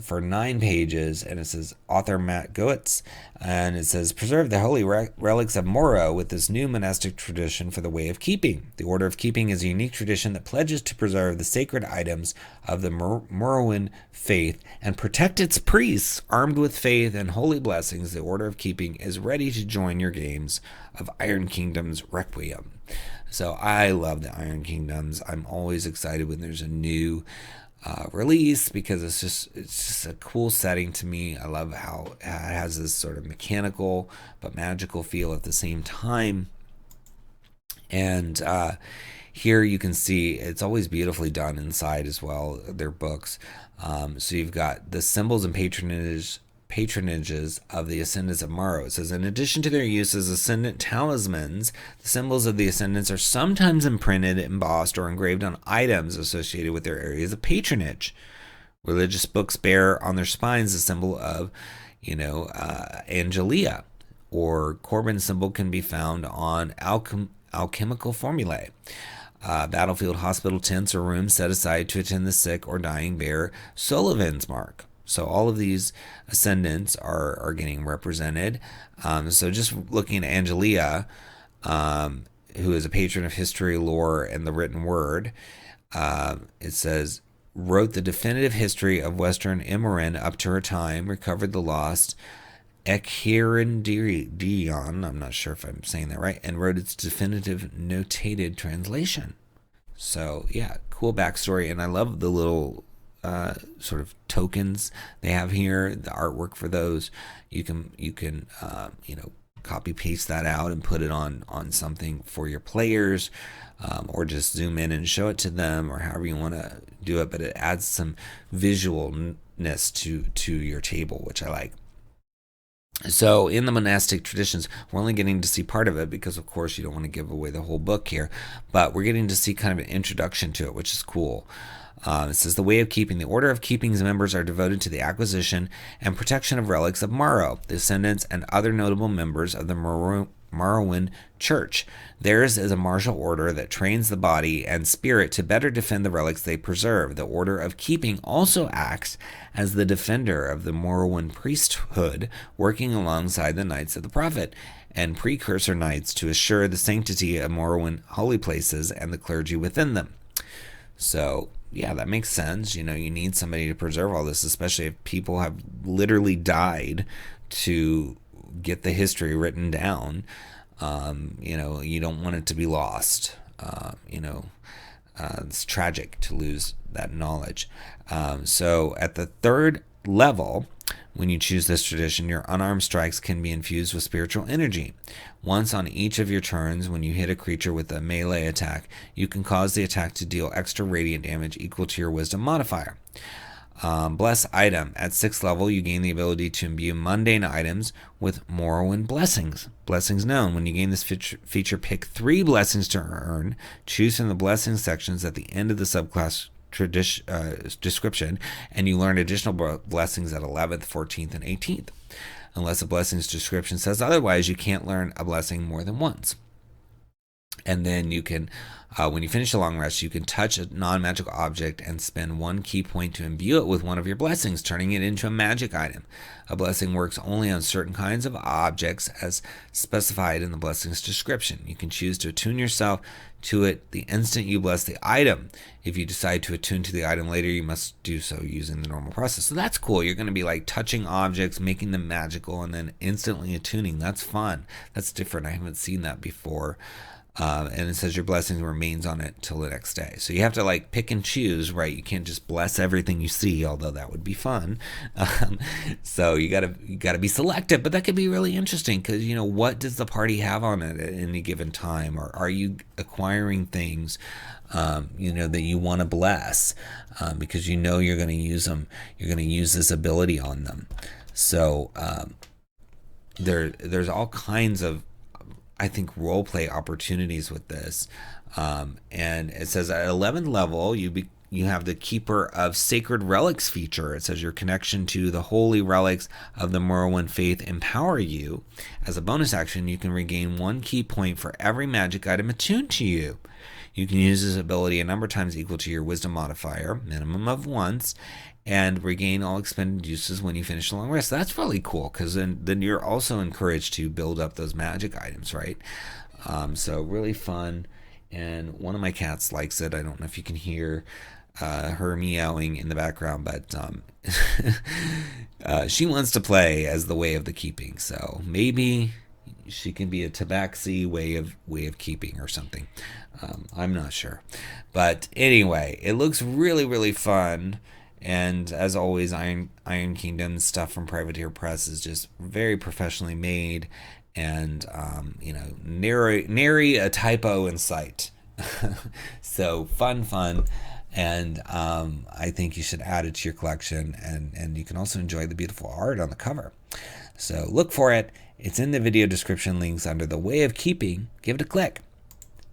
for 9 pages, and it says author Matt Goetz, and it says preserve the holy relics of Morrow with this new monastic tradition for the Way of Keeping. The Order of Keeping is a unique tradition that pledges to preserve the sacred items of the Morrowan faith and protect its priests. Armed with faith and holy blessings, the Order of Keeping is ready to join your games of Iron Kingdom's Requiem. So I love the Iron Kingdoms. I'm always excited when there's a new release, because it's just a cool setting to me. I love how it has this sort of mechanical but magical feel at the same time. And here you can see it's always beautifully done inside as well, their books. So you've got the symbols and patronages of the Ascendants of Morrow. It says, in addition to their use as Ascendant talismans, the symbols of the Ascendants are sometimes imprinted, embossed, or engraved on items associated with their areas of patronage. Religious books bear on their spines the symbol of, Angelia, or Corbin's symbol can be found on alchemical formulae. Battlefield hospital tents or rooms set aside to attend the sick or dying bear Sullivan's mark. So all of these ascendants are getting represented. So just looking at Angelia, who is a patron of history, lore, and the written word, it says, wrote the definitive history of Western Eberron up to her time, recovered the lost 𝘎𝙤𝙘𝙤𝙠𝙨, I'm not sure if I'm saying that right, and wrote its definitive notated translation. So yeah, cool backstory, and I love the little sort of tokens they have here, the artwork for those. You can copy paste that out and put it on something for your players, or just zoom in and show it to them, or however you want to do it. But it adds some visualness to your table, which I like. So in the monastic traditions, we're only getting to see part of it because, of course, you don't want to give away the whole book here, but we're getting to see kind of an introduction to it, which is cool. It says, the Way of Keeping. The Order of Keeping's members are devoted to the acquisition and protection of relics of Morrow. The Ascendants and other notable members of the Morrowind Church. Theirs is a martial order that trains the body and spirit to better defend the relics they preserve. The Order of Keeping also acts as the defender of the Morrowind priesthood, working alongside the Knights of the Prophet and precursor knights to assure the sanctity of Morrowind holy places and the clergy within them. So, yeah, that makes sense. You need somebody to preserve all this, especially if people have literally died to get the history written down. You don't want it to be lost. It's tragic to lose that knowledge. So at the third level, when you choose this tradition, your unarmed strikes can be infused with spiritual energy. Once on each of your turns, when you hit a creature with a melee attack, you can cause the attack to deal extra radiant damage equal to your wisdom modifier. Bless item. At 6th level, you gain the ability to imbue mundane items with Morrowind blessings. Blessings known. When you gain this feature, pick 3 blessings to earn. Choose from the blessing sections at the end of the subclass description, and you learn additional blessings at 11th, 14th, and 18th. Unless a blessings description says otherwise, you can't learn a blessing more than once. And then you can, when you finish a long rest, you can touch a non-magical object and spend 1 key point to imbue it with one of your blessings, turning it into a magic item. A blessing works only on certain kinds of objects as specified in the blessings description. You can choose to attune yourself to it the instant you bless the item. If you decide to attune to the item later, you must do so using the normal process. So that's cool. You're going to be like touching objects, making them magical, and then instantly attuning. That's fun. That's different. I haven't seen that before. And it says your blessing remains on it till the next day. So you have to like pick and choose, right? You can't just bless everything you see, although that would be fun. So you gotta be selective, but that could be really interesting because what does the party have on it at any given time, or are you acquiring things, that you want to bless because you're going to use them. You're going to use this ability on them. So there's all kinds of, I think, roleplay opportunities with this. And it says at 11th level, you have the Keeper of Sacred Relics feature. It says your connection to the holy relics of the Morrowind faith empower you. As a bonus action, you can regain 1 key point for every magic item attuned to you. You can use this ability a number of times equal to your wisdom modifier, minimum of once, and regain all expended uses when you finish a long rest. That's really cool because then you're also encouraged to build up those magic items, right? So really fun, and one of my cats likes it. I don't know if you can hear her meowing in the background, but she wants to play as the Way of the Keeping. So maybe she can be a tabaxi way of keeping or something. I'm not sure, but anyway, it looks really, really fun. And as always, Iron Kingdom stuff from Privateer Press is just very professionally made, and nary a typo in sight. So fun, and I think you should add it to your collection, and you can also enjoy the beautiful art on the cover. So look for it. It's in the video description links under the Way of Keeping. Give it a click.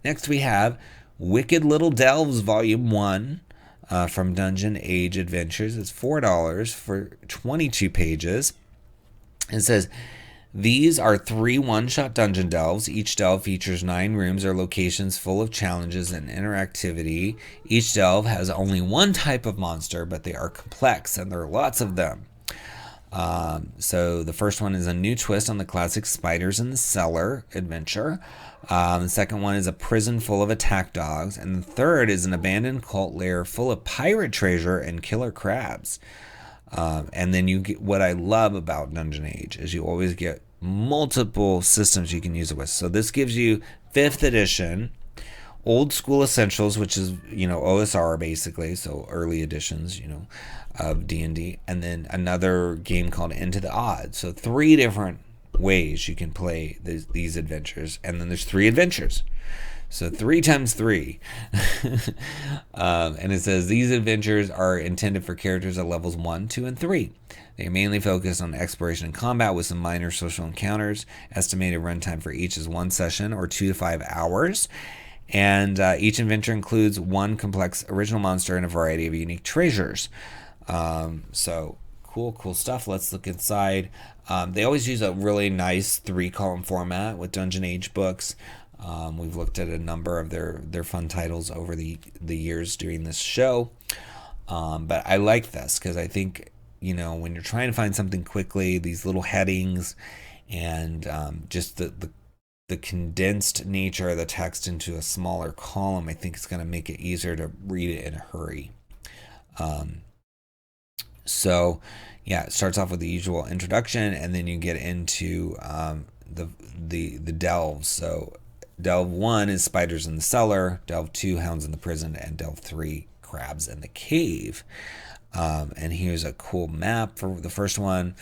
Next we have Wicked Little Delves Volume 1. From Dungeon Age Adventures. It's $4 for 22 pages. It says, these are 3 one-shot dungeon delves. Each delve features 9 rooms or locations full of challenges and interactivity. Each delve has only 1 type of monster, but they are complex, and there are lots of them. So the first one is a new twist on the classic Spiders in the Cellar adventure. The second one is a prison full of attack dogs. And the third is an abandoned cult lair full of pirate treasure and killer crabs. And then you get, what I love about Dungeon Age is you always get multiple systems you can use it with. So this gives you 5th edition, old school essentials, which is, OSR basically. So early editions, of D&D. And then another game called Into the Odd. So 3 different ways you can play these adventures, and then there's 3 adventures, so 3 times 3. And it says these adventures are intended for characters at levels 1, 2, and 3. They are mainly focused on exploration and combat with some minor social encounters. Estimated runtime for each is 1 session or 2 to 5 hours, and each adventure includes 1 complex original monster and a variety of unique treasures. So cool stuff. Let's look inside. They always use a really nice 3-column format with Dungeon Age books. We've looked at a number of their fun titles over the years during this show. But I like this because I think, when you're trying to find something quickly, these little headings and just the condensed nature of the text into a smaller column, I think it's going to make it easier to read it in a hurry. So yeah, it starts off with the usual introduction, and then you get into the delves. So delve 1 is spiders in the cellar, delve 2 hounds in the prison, and delve 3 crabs in the cave. And here's a cool map for the first one,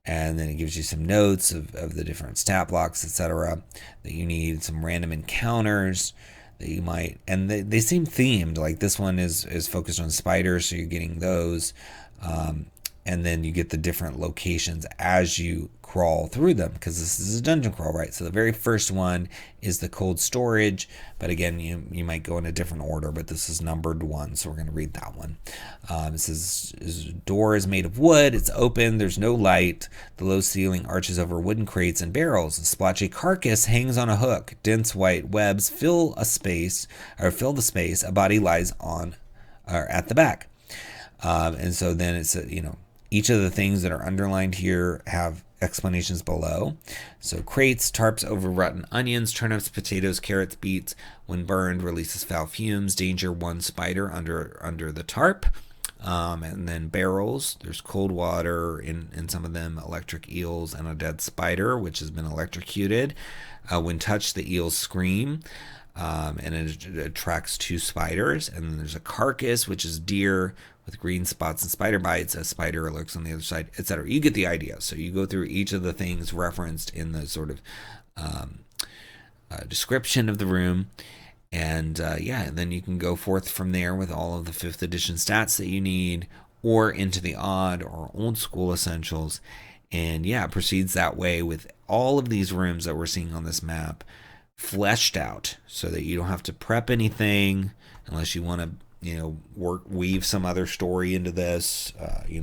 and then it gives you some notes of the different stat blocks, etc. that you need, some random encounters that you might, and they seem themed. Like this one is focused on spiders, so you're getting those. And then you get the different locations as you crawl through them, because this is a dungeon crawl, right? So the very first one is the cold storage, but again, you might go in a different order, but this is numbered 1, so we're going to read that one. It says, door is made of wood, it's open, there's no light, the low ceiling arches over wooden crates and barrels, a splotchy carcass hangs on a hook, dense white webs fill the space, a body lies on or at the back. And so then it's, each of the things that are underlined here have explanations below. So crates, tarps over rotten onions, turnips, potatoes, carrots, beets. When burned, releases foul fumes. Danger, 1 spider under the tarp. And then barrels. There's cold water in some of them, electric eels, and a dead spider, which has been electrocuted. When touched, the eels scream. And it attracts 2 spiders. And then there's a carcass, which is deer with green spots and spider bites. A spider lurks on the other side, etc. You get the idea. So you go through each of the things referenced in the sort of description of the room. And then you can go forth from there with all of the 5th edition stats that you need, or into the odd or old school essentials. And it proceeds that way with all of these rooms that we're seeing on this map fleshed out, so that you don't have to prep anything unless you want to weave some other story into this,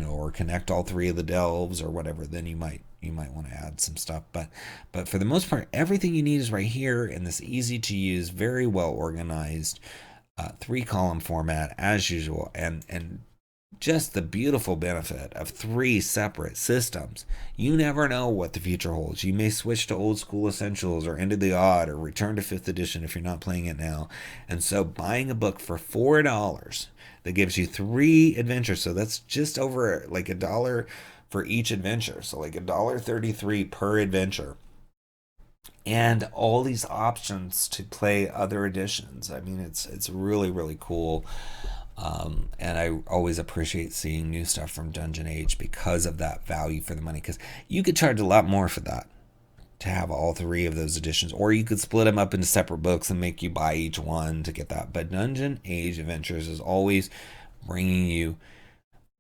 or connect all 3 of the delves or whatever. Then you might want to add some stuff, but for the most part, everything you need is right here in this easy to use, very well organized 3-column format as usual, and just the beautiful benefit of 3 separate systems. You never know what the future holds. You may switch to old school essentials or into the odd or return to 5th edition if you're not playing it now. And so buying a book for $4 that gives you 3 adventures, so that's just over like $1 for each adventure, so like $1.33 per adventure, and all these options to play other editions. I mean, it's really, really cool. And I always appreciate seeing new stuff from Dungeon Age because of that value for the money, because you could charge a lot more for that to have all 3 of those editions, or you could split them up into separate books and make you buy each one to get that. But Dungeon Age Adventures is always bringing you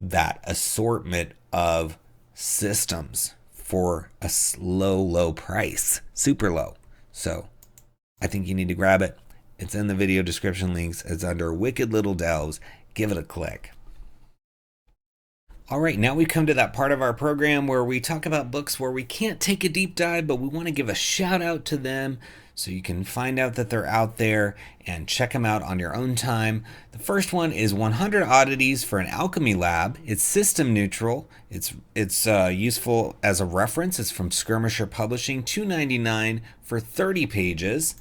that assortment of systems for a low price, super low. So I think you need to grab it. It's in the video description links. It's under Wicked Little Delves. Give it a click. All right, now we've come to that part of our program where we talk about books where we can't take a deep dive, but we want to give a shout out to them so you can find out that they're out there and check them out on your own time. The first one is 100 Oddities for an Alchemy Lab. It's system neutral. It's useful as a reference. It's from Skirmisher Publishing, $2.99 for 30 pages.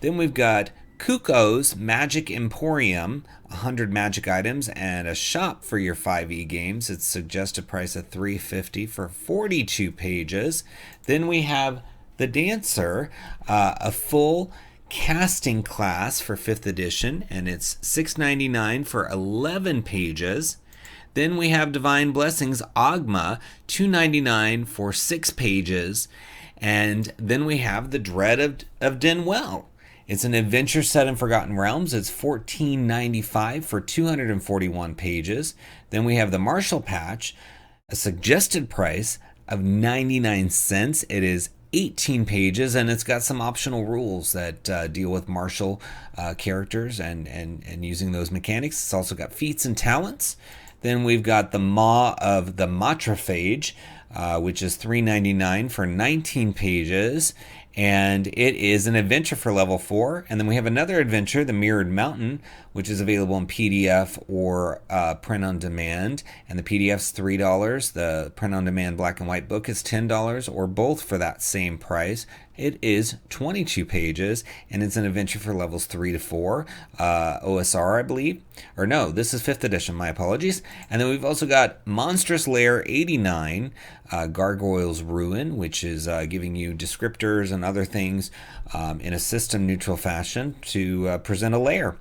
Then we've got Kuko's Magic Emporium, 100 magic items and a shop for your 5e games. It's suggested price of $3.50 for 42 pages. Then we have The Dancer, a full casting class for 5th edition, and it's $6.99 for 11 pages. Then we have Divine Blessings Ogma, $2.99 for 6 pages. And then we have The Dread of Denwell. It's an adventure set in Forgotten Realms. It's $14.95 for 241 pages. Then we have The Martial Patch, a suggested price of 99 cents. It is 18 pages, and it's got some optional rules that deal with martial characters and using those mechanics. It's also got feats and talents. Then we've got The Maw of the Matrophage, which is $3.99 for 19 pages. And it is an adventure for level 4. And then we have another adventure, The Mirrored Mountain, which is available in PDF or print on demand. And the PDF's $3. The print on demand black and white book is $10, or both for that same price. It is 22 pages, and it's an adventure for levels 3 to 4. OSR, I believe. Or no, this is 5th edition, my apologies. And then we've also got Monstrous Lair 89, Gargoyle's Ruin, which is giving you descriptors and other things in a system-neutral fashion to present a lair.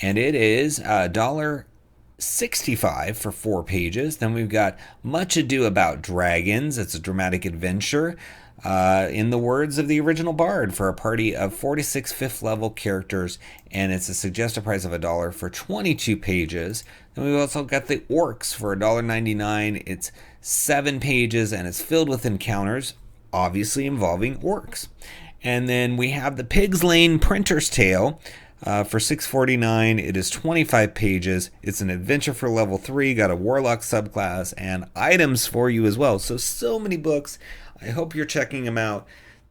And it is $1.65 for 4 pages. Then we've got Much Ado About Dragons. It's a dramatic adventure. In the words of the original bard, for a party of 46 5th level characters, and it's a suggested price of $1 for 22 pages. Then we've also got the Orcs for $1.99. It's 7 pages, and it's filled with encounters, obviously involving orcs. And then we have the Pig's Lane Printer's Tale for $6.49. It is 25 pages. It's an adventure for level 3. Got a warlock subclass and items for you as well. So many books. I hope you're checking them out.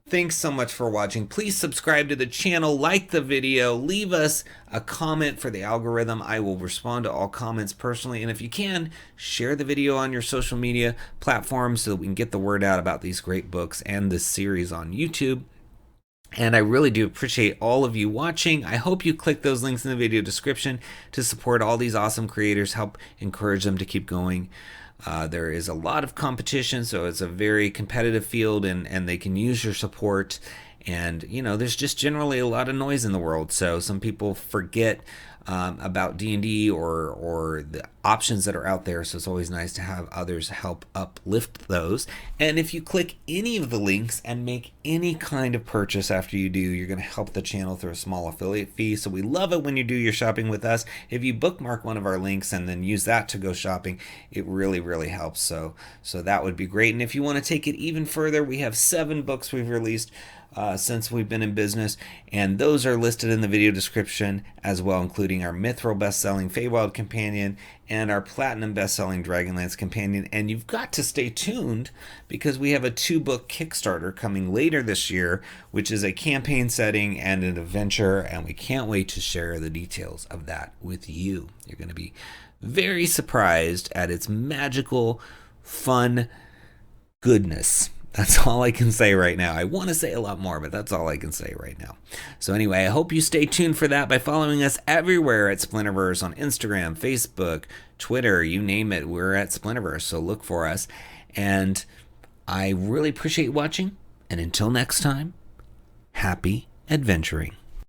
Thanks so much for watching. Please subscribe to the channel, like the video, leave us a comment for the algorithm. I will respond to all comments personally. And if you can, share the video on your social media platforms so that we can get the word out about these great books and this series on YouTube. And I really do appreciate all of you watching. I hope you click those links in the video description to support all these awesome creators, help encourage them to keep going. There is a lot of competition, so it's a very competitive field, and they can use your support. And, you know, there's just generally a lot of noise in the world, so some people forget about D&D or the options that are out there, so it's always nice to have others help uplift those. And if you click any of the links and make any kind of purchase after you do, you're going to help the channel through a small affiliate fee. So we love it when you do your shopping with us. If you bookmark one of our links and then use that to go shopping, it really helps. So that would be great. And if you want to take it even further, we have 7 books we've released since we've been in business, and those are listed in the video description as well, including our Mithril best-selling Feywild Companion and our Platinum best-selling Dragonlance Companion. And you've got to stay tuned because we have a 2-book Kickstarter coming later this year, which is a campaign setting and an adventure, and we can't wait to share the details of that with you. You're going to be very surprised at its magical, fun goodness. That's all I can say right now. I want to say a lot more, but that's all I can say right now. So anyway, I hope you stay tuned for that by following us everywhere at Splinterverse on Instagram, Facebook, Twitter, you name it. We're at Splinterverse, so look for us. And I really appreciate watching. And until next time, happy adventuring.